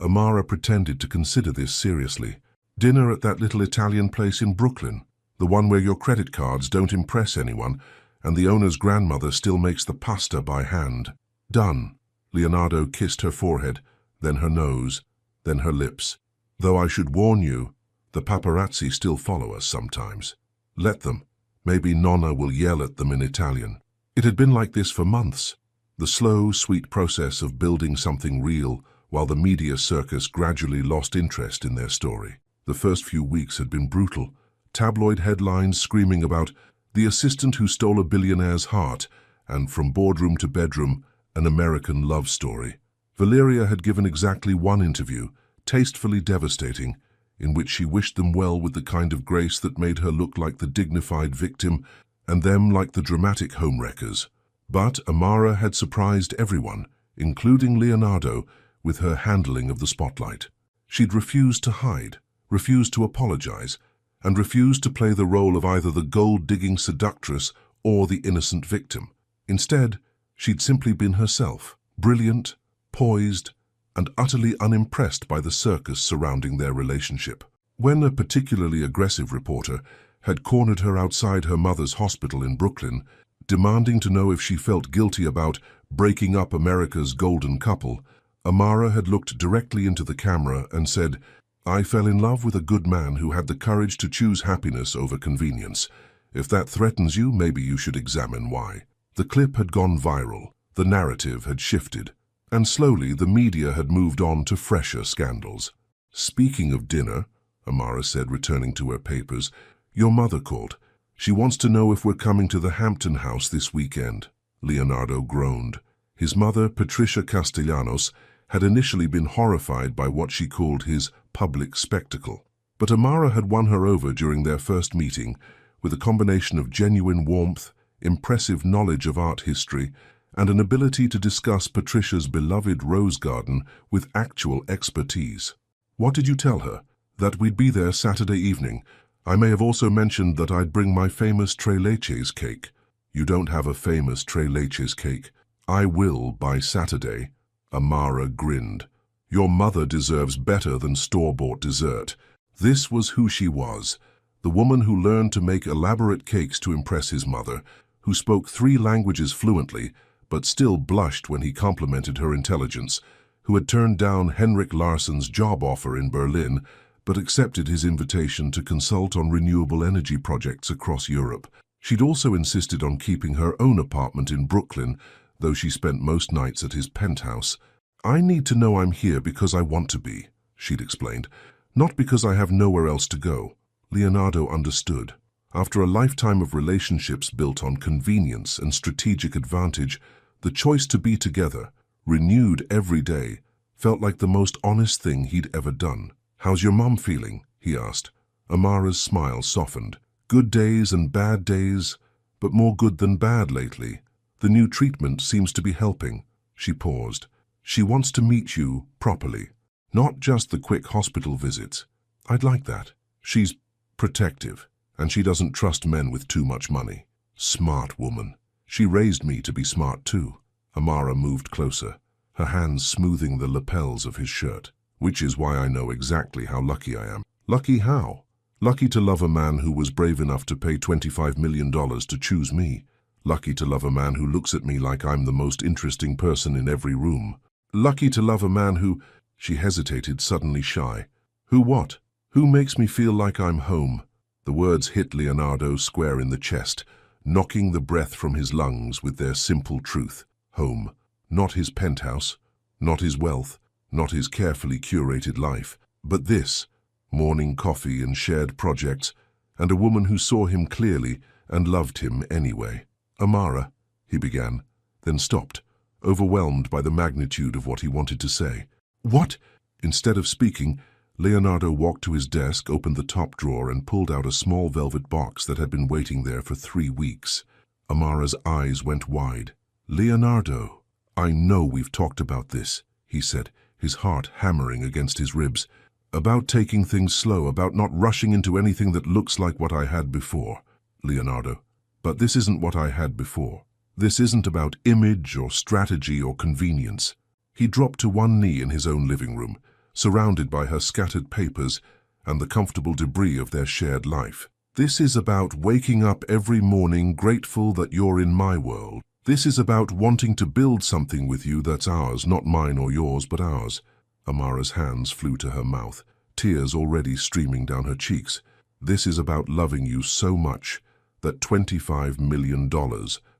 Amara pretended to consider this seriously. "Dinner at that little Italian place in Brooklyn, the one where your credit cards don't impress anyone and the owner's grandmother still makes the pasta by hand." "Done." Leonardo kissed her forehead, then her nose, then her lips. "Though I should warn you, the paparazzi still follow us sometimes." "Let them. Maybe Nonna will yell at them in Italian." It had been like this for months, the slow, sweet process of building something real while the media circus gradually lost interest in their story. The first few weeks had been brutal, tabloid headlines screaming about the assistant who stole a billionaire's heart and from boardroom to bedroom, an American love story. Valeria had given exactly one interview, tastefully devastating, in which she wished them well with the kind of grace that made her look like the dignified victim and them like the dramatic homewreckers. But Amara had surprised everyone, including Leonardo, with her handling of the spotlight. She'd refused to hide, refused to apologize, and refused to play the role of either the gold-digging seductress or the innocent victim. Instead, she'd simply been herself, brilliant, poised, and utterly unimpressed by the circus surrounding their relationship. When a particularly aggressive reporter had cornered her outside her mother's hospital in Brooklyn, demanding to know if she felt guilty about breaking up America's golden couple, Amara had looked directly into the camera and said, "I fell in love with a good man who had the courage to choose happiness over convenience. If that threatens you, maybe you should examine why." The clip had gone viral, the narrative had shifted, and slowly the media had moved on to fresher scandals. "Speaking of dinner," Amara said, returning to her papers, "your mother called. She wants to know if we're coming to the Hampton house this weekend." Leonardo groaned. His mother, Patricia Castellanos, had initially been horrified by what she called his public spectacle. But Amara had won her over during their first meeting with a combination of genuine warmth, impressive knowledge of art history, and an ability to discuss Patricia's beloved rose garden with actual expertise. "What did you tell her?" "That we'd be there Saturday evening. I may have also mentioned that I'd bring my famous Tres Leches cake." "You don't have a famous Tres Leches cake." "I will by Saturday." Amara grinned. "Your mother deserves better than store-bought dessert." This was who she was, the woman who learned to make elaborate cakes to impress his mother, who spoke 3 languages fluently, but still blushed when he complimented her intelligence, who had turned down Henrik Larsson's job offer in Berlin, but accepted his invitation to consult on renewable energy projects across Europe. She'd also insisted on keeping her own apartment in Brooklyn, though she spent most nights at his penthouse. "I need to know I'm here because I want to be," she'd explained, "not because I have nowhere else to go." Leonardo understood. After a lifetime of relationships built on convenience and strategic advantage, the choice to be together, renewed every day, felt like the most honest thing he'd ever done. "How's your mom feeling?" he asked. Amara's smile softened. "Good days and bad days, but more good than bad lately. The new treatment seems to be helping." She paused. She wants to meet you properly, not just the quick hospital visits. I'd like that. She's protective, and she doesn't trust men with too much money. Smart woman. She raised me to be smart too. Amara moved closer, her hands smoothing the lapels of his shirt. Which is why I know exactly how lucky I am. Lucky how? Lucky to love a man who was brave enough to pay $25 million to choose me. Lucky to love a man who looks at me like I'm the most interesting person in every room. Lucky to love a man who... She hesitated, suddenly shy. Who what? Who makes me feel like I'm home? The words hit Leonardo square in the chest, knocking the breath from his lungs with their simple truth. Home. Not his penthouse, not his wealth, not his carefully curated life, but this, morning coffee and shared projects, and a woman who saw him clearly and loved him anyway. Amara, he began, then stopped, overwhelmed by the magnitude of what he wanted to say. What? Instead of speaking, Leonardo walked to his desk, opened the top drawer, and pulled out a small velvet box that had been waiting there for 3 weeks. Amara's eyes went wide. Leonardo, I know we've talked about this, he said, his heart hammering against his ribs. About taking things slow, about not rushing into anything that looks like what I had before. Leonardo, but this isn't what I had before. This isn't about image or strategy or convenience. He dropped to one knee in his own living room, surrounded by her scattered papers and the comfortable debris of their shared life. This is about waking up every morning grateful that you're in my world. This is about wanting to build something with you that's ours, not mine or yours, but ours. Amara's hands flew to her mouth, tears already streaming down her cheeks. This is about loving you so much that $25 million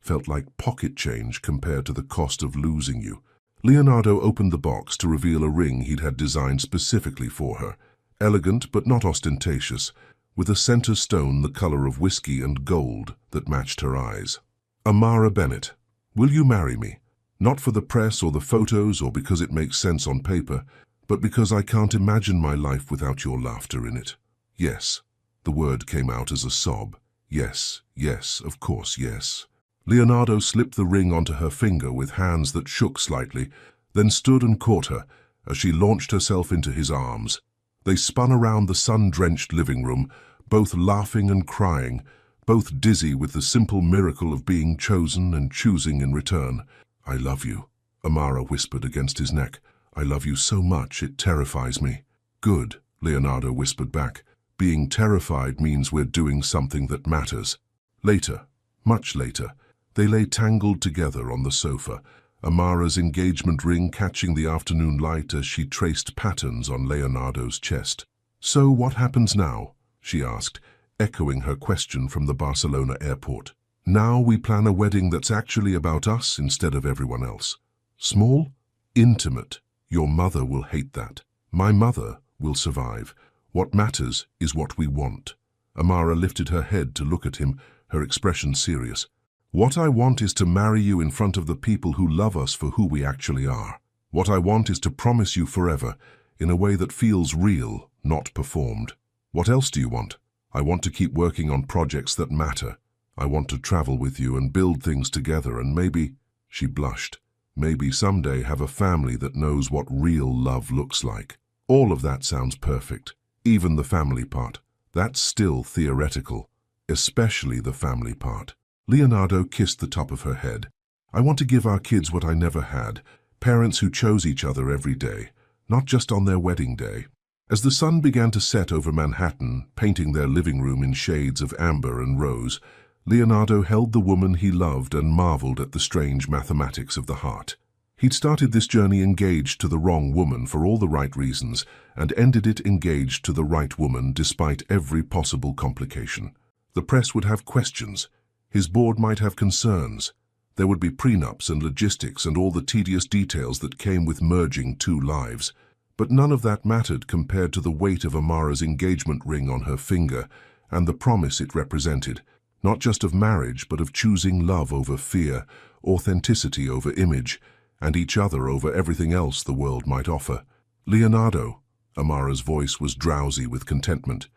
felt like pocket change compared to the cost of losing you. Leonardo opened the box to reveal a ring he'd had designed specifically for her, elegant but not ostentatious, with a center stone the color of whiskey and gold that matched her eyes. Amara Bennett, will you marry me? Not for the press or the photos or because it makes sense on paper, but because I can't imagine my life without your laughter in it. Yes. The word came out as a sob. Yes, yes, of course, yes. Leonardo slipped the ring onto her finger with hands that shook slightly, then stood and caught her as she launched herself into his arms. They spun around the sun-drenched living room, both laughing and crying, both dizzy with the simple miracle of being chosen and choosing in return. I love you, Amara whispered against his neck. I love you so much it terrifies me. Good, Leonardo whispered back. Being terrified means we're doing something that matters. Later, much later, they lay tangled together on the sofa, Amara's engagement ring catching the afternoon light as she traced patterns on Leonardo's chest. So what happens now? She asked, echoing her question from the Barcelona airport. Now we plan a wedding that's actually about us instead of everyone else. Small, intimate. Your mother will hate that. My mother will survive. What matters is what we want. Amara lifted her head to look at him, her expression serious. What I want is to marry you in front of the people who love us for who we actually are. What I want is to promise you forever, in a way that feels real, not performed. What else do you want? I want to keep working on projects that matter. I want to travel with you and build things together and maybe, she blushed, maybe someday have a family that knows what real love looks like. All of that sounds perfect. Even the family part. That's still theoretical. Especially the family part. Leonardo kissed the top of her head. I want to give our kids what I never had. Parents who chose each other every day, not just on their wedding day. As the sun began to set over Manhattan, painting their living room in shades of amber and rose, Leonardo held the woman he loved and marveled at the strange mathematics of the heart. He'd started this journey engaged to the wrong woman for all the right reasons, and ended it engaged to the right woman despite every possible complication. The press would have questions. His board might have concerns. There would be prenups and logistics and all the tedious details that came with merging two lives. But none of that mattered compared to the weight of Amara's engagement ring on her finger and the promise it represented, not just of marriage but of choosing love over fear, authenticity over image, and each other over everything else the world might offer. Leonardo, Amara's voice was drowsy with contentment.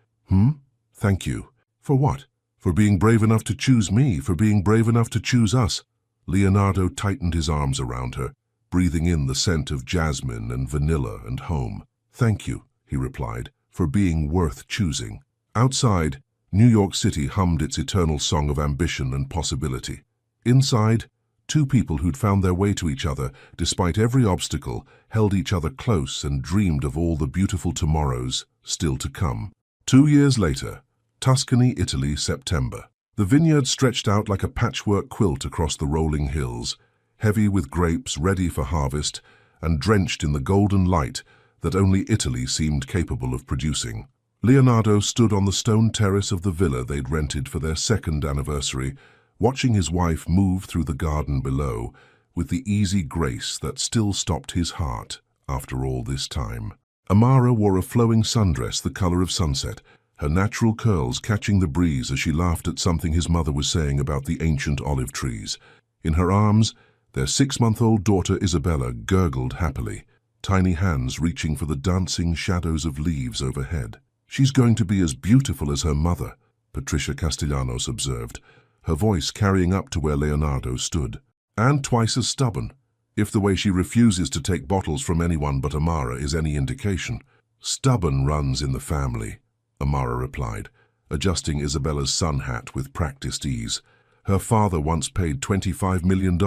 Thank you. For what? For being brave enough to choose me, for being brave enough to choose us. Leonardo tightened his arms around her. breathing in the scent of jasmine and vanilla and home. "Thank you," he replied, "for being worth choosing." Outside, New York City hummed its eternal song of ambition and possibility. Inside, two people who'd found their way to each other, despite every obstacle, held each other close and dreamed of all the beautiful tomorrows still to come. 2 years later, Tuscany, Italy, September. The vineyard stretched out like a patchwork quilt across the rolling hills, heavy with grapes ready for harvest and drenched in the golden light that only Italy seemed capable of producing. Leonardo stood on the stone terrace of the villa they'd rented for their second anniversary, watching his wife move through the garden below with the easy grace that still stopped his heart after all this time. Amara wore a flowing sundress the color of sunset, her natural curls catching the breeze as she laughed at something his mother was saying about the ancient olive trees. In her arms, their 6-month-old daughter Isabella gurgled happily, tiny hands reaching for the dancing shadows of leaves overhead. "She's going to be as beautiful as her mother," Patricia Castellanos observed, her voice carrying up to where Leonardo stood. "And twice as stubborn, if the way she refuses to take bottles from anyone but Amara is any indication." "Stubborn runs in the family," Amara replied, adjusting Isabella's sun hat with practiced ease. "Her father once paid $25 million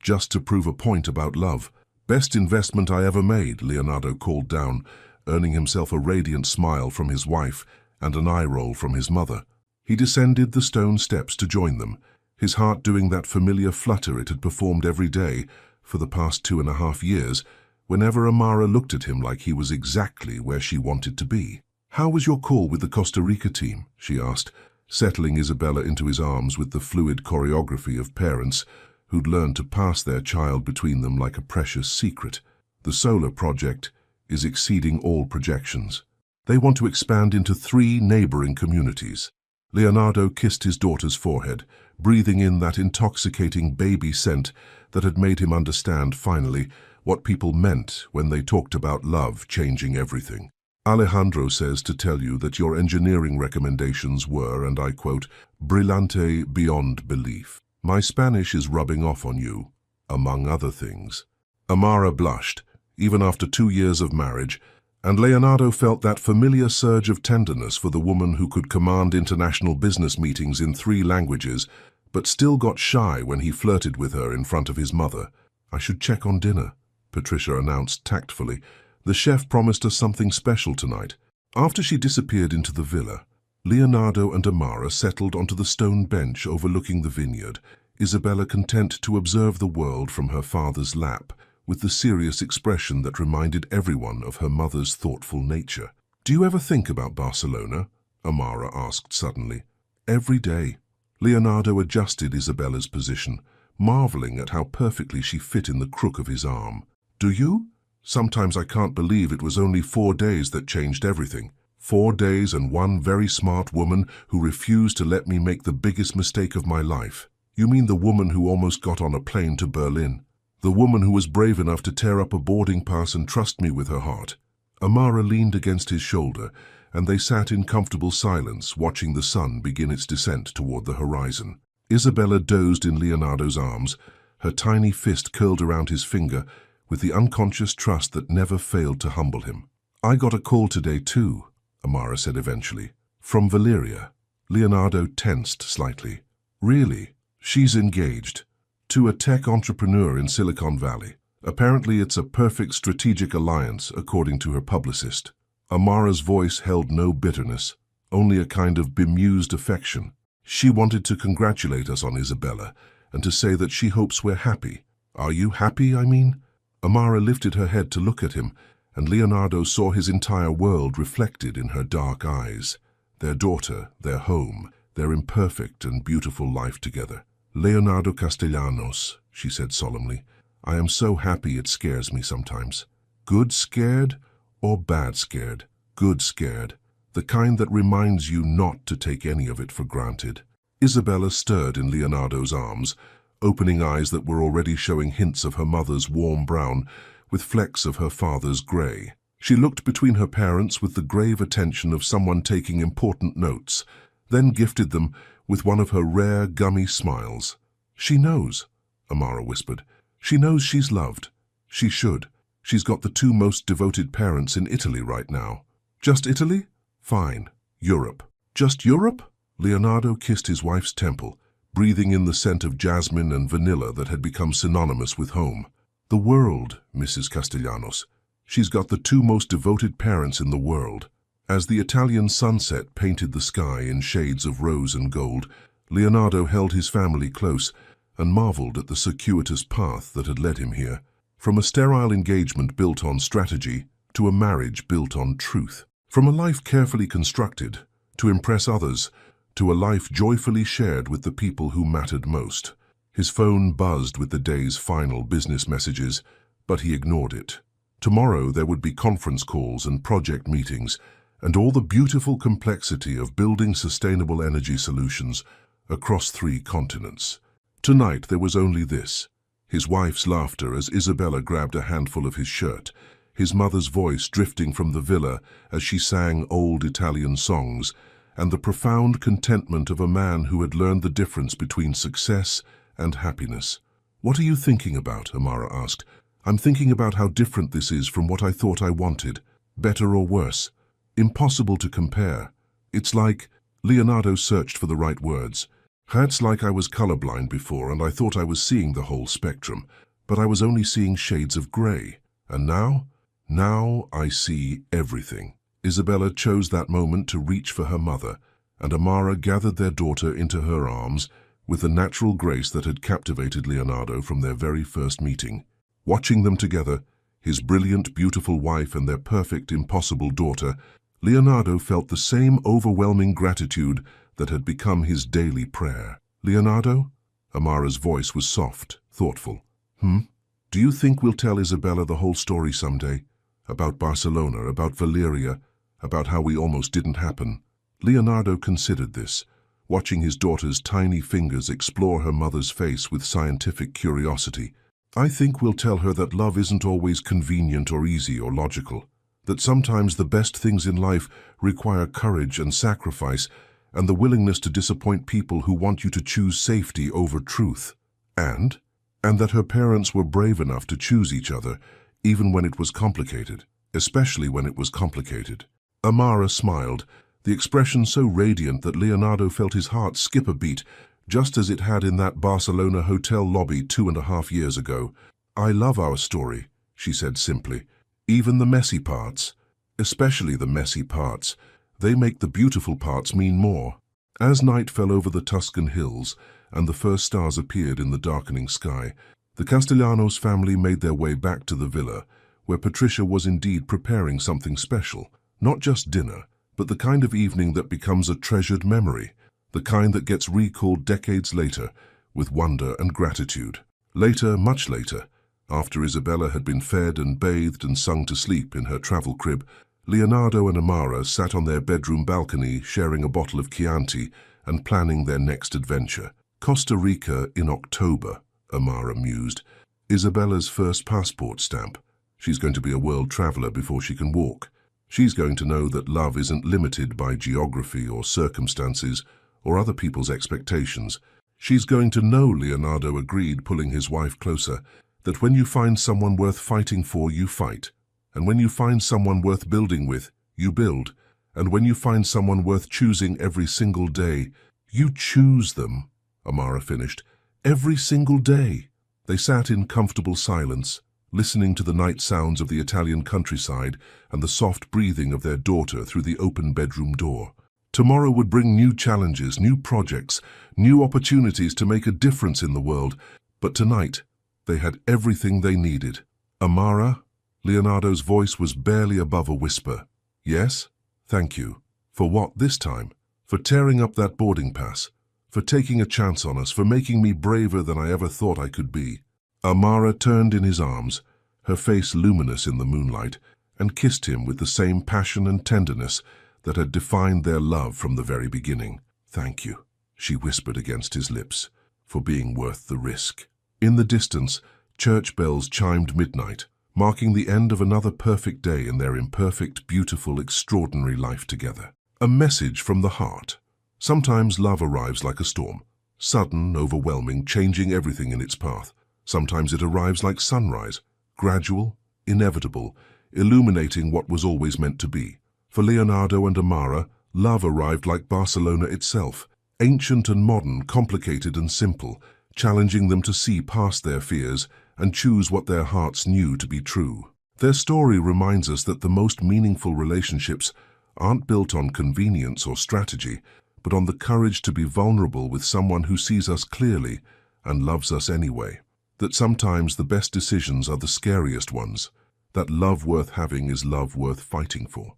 just to prove a point about love. Best investment I ever made," Leonardo called down, earning himself a radiant smile from his wife and an eye roll from his mother. He descended the stone steps to join them, his heart doing that familiar flutter it had performed every day for the past 2.5 years, whenever Amara looked at him like he was exactly where she wanted to be. "How was your call with the Costa Rica team?" she asked, settling Isabella into his arms with the fluid choreography of parents who'd learned to pass their child between them like a precious secret. "The solar project is exceeding all projections. They want to expand into 3 neighboring communities." Leonardo kissed his daughter's forehead, breathing in that intoxicating baby scent that had made him understand, finally, what people meant when they talked about love changing everything. "Alejandro says to tell you that your engineering recommendations were, and I quote, brillante beyond belief. My Spanish is rubbing off on you, among other things." Amara blushed, even after 2 years of marriage, and Leonardo felt that familiar surge of tenderness for the woman who could command international business meetings in 3 languages, but still got shy when he flirted with her in front of his mother. "I should check on dinner," Patricia announced tactfully. "The chef promised us something special tonight." After she disappeared into the villa, Leonardo and Amara settled onto the stone bench overlooking the vineyard, Isabella content to observe the world from her father's lap, with the serious expression that reminded everyone of her mother's thoughtful nature. "Do you ever think about Barcelona?" Amara asked suddenly. "Every day." Leonardo adjusted Isabella's position, marveling at how perfectly she fit in the crook of his arm. "Do you? Sometimes I can't believe it was only 4 days that changed everything. 4 days and one very smart woman who refused to let me make the biggest mistake of my life." "You mean the woman who almost got on a plane to Berlin? The woman who was brave enough to tear up a boarding pass and trust me with her heart?" Amara leaned against his shoulder, and they sat in comfortable silence, watching the sun begin its descent toward the horizon. Isabella dozed in Leonardo's arms, her tiny fist curled around his finger, with the unconscious trust that never failed to humble him. "I got a call today too," Amara said eventually. "From Valeria." Leonardo tensed slightly. "Really? She's engaged. To a tech entrepreneur in Silicon Valley. Apparently it's a perfect strategic alliance, according to her publicist." Amara's voice held no bitterness, only a kind of bemused affection. "She wanted to congratulate us on Isabella, and to say that she hopes we're happy." "Are you happy, I mean?" Amara lifted her head to look at him, and Leonardo saw his entire world reflected in her dark eyes. Their daughter, their home, their imperfect and beautiful life together. "Leonardo Castellanos," she said solemnly, "I am so happy it scares me sometimes." "Good scared or bad scared?" "Good scared. The kind that reminds you not to take any of it for granted." Isabella stirred in Leonardo's arms, opening eyes that were already showing hints of her mother's warm brown with flecks of her father's grey. She looked between her parents with the grave attention of someone taking important notes, then gifted them with one of her rare, gummy smiles. "She knows," Amara whispered. "She knows she's loved. She should. She's got the two most devoted parents in Italy right now. Just Italy? Fine. Europe. Just Europe? Leonardo kissed his wife's temple, breathing in the scent of jasmine and vanilla that had become synonymous with home. The world, Mrs. Castellanos. She's got the two most devoted parents in the world. As the Italian sunset painted the sky in shades of rose and gold, Leonardo held his family close and marveled at the circuitous path that had led him here. From a sterile engagement built on strategy to a marriage built on truth. From a life carefully constructed to impress others to a life joyfully shared with the people who mattered most. His phone buzzed with the day's final business messages, but he ignored it. Tomorrow there would be conference calls and project meetings, and all the beautiful complexity of building sustainable energy solutions across 3 continents. Tonight there was only this: his wife's laughter as Isabella grabbed a handful of his shirt, his mother's voice drifting from the villa as she sang old Italian songs, and the profound contentment of a man who had learned the difference between success and happiness. "What are you thinking about?" Amara asked. "I'm thinking about how different this is from what I thought I wanted. Better or worse? Impossible to compare. It's like..." Leonardo searched for the right words. "It's like I was colorblind before and I thought I was seeing the whole spectrum, but I was only seeing shades of gray. And now? Now I see everything." Isabella chose that moment to reach for her mother, and Amara gathered their daughter into her arms with the natural grace that had captivated Leonardo from their very first meeting. Watching them together, his brilliant, beautiful wife and their perfect, impossible daughter, Leonardo felt the same overwhelming gratitude that had become his daily prayer. "Leonardo?" Amara's voice was soft, thoughtful. "Do you think we'll tell Isabella the whole story someday? About Barcelona, about Valeria, about how we almost didn't happen?" Leonardo considered this, watching his daughter's tiny fingers explore her mother's face with scientific curiosity. "I think we'll tell her that love isn't always convenient or easy or logical, that sometimes the best things in life require courage and sacrifice and the willingness to disappoint people who want you to choose safety over truth. And that her parents were brave enough to choose each other, even when it was complicated, especially when it was complicated." Amara smiled, the expression so radiant that Leonardo felt his heart skip a beat, just as it had in that Barcelona hotel lobby 2.5 years ago. "I love our story," she said simply. "Even the messy parts. Especially the messy parts. They make the beautiful parts mean more." As night fell over the Tuscan hills and the first stars appeared in the darkening sky, the Castellanos family made their way back to the villa, where Patricia was indeed preparing something special. Not just dinner, but the kind of evening that becomes a treasured memory, the kind that gets recalled decades later with wonder and gratitude. Later, much later, after Isabella had been fed and bathed and sung to sleep in her travel crib, Leonardo and Amara sat on their bedroom balcony sharing a bottle of Chianti and planning their next adventure. Costa Rica in October, Amara mused. Isabella's first passport stamp. She's going to be a world traveler before she can walk. She's going to know that love isn't limited by geography or circumstances or other people's expectations. She's going to know, Leonardo agreed, pulling his wife closer, that when you find someone worth fighting for, you fight. And when you find someone worth building with, you build. And when you find someone worth choosing every single day, you choose them, Amara finished. Every single day. They sat in comfortable silence, listening to the night sounds of the Italian countryside and the soft breathing of their daughter through the open bedroom door. Tomorrow would bring new challenges, new projects, new opportunities to make a difference in the world, but tonight they had everything they needed. "Amara?" Leonardo's voice was barely above a whisper. "Yes? Thank you. For what this time? For tearing up that boarding pass, for taking a chance on us, for making me braver than I ever thought I could be." Amara turned in his arms, her face luminous in the moonlight, and kissed him with the same passion and tenderness that had defined their love from the very beginning. "Thank you," she whispered against his lips, "for being worth the risk." In the distance, church bells chimed midnight, marking the end of another perfect day in their imperfect, beautiful, extraordinary life together. A message from the heart. Sometimes love arrives like a storm, sudden, overwhelming, changing everything in its path. Sometimes it arrives like sunrise, gradual, inevitable, illuminating what was always meant to be. For Leonardo and Amara, love arrived like Barcelona itself, ancient and modern, complicated and simple, challenging them to see past their fears and choose what their hearts knew to be true. Their story reminds us that the most meaningful relationships aren't built on convenience or strategy, but on the courage to be vulnerable with someone who sees us clearly and loves us anyway. That sometimes the best decisions are the scariest ones. That love worth having is love worth fighting for.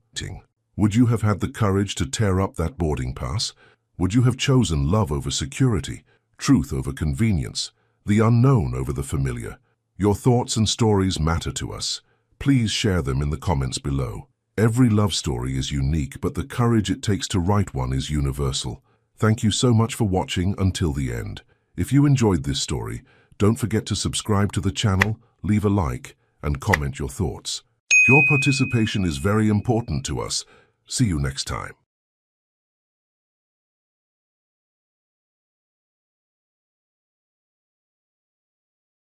Would you have had the courage to tear up that boarding pass? Would you have chosen love over security, truth over convenience, the unknown over the familiar? Your thoughts and stories matter to us. Please share them in the comments below. Every love story is unique, but the courage it takes to write one is universal. Thank you so much for watching until the end. If you enjoyed this story, don't forget to subscribe to the channel, leave a like, and comment your thoughts. Your participation is very important to us. See you next time.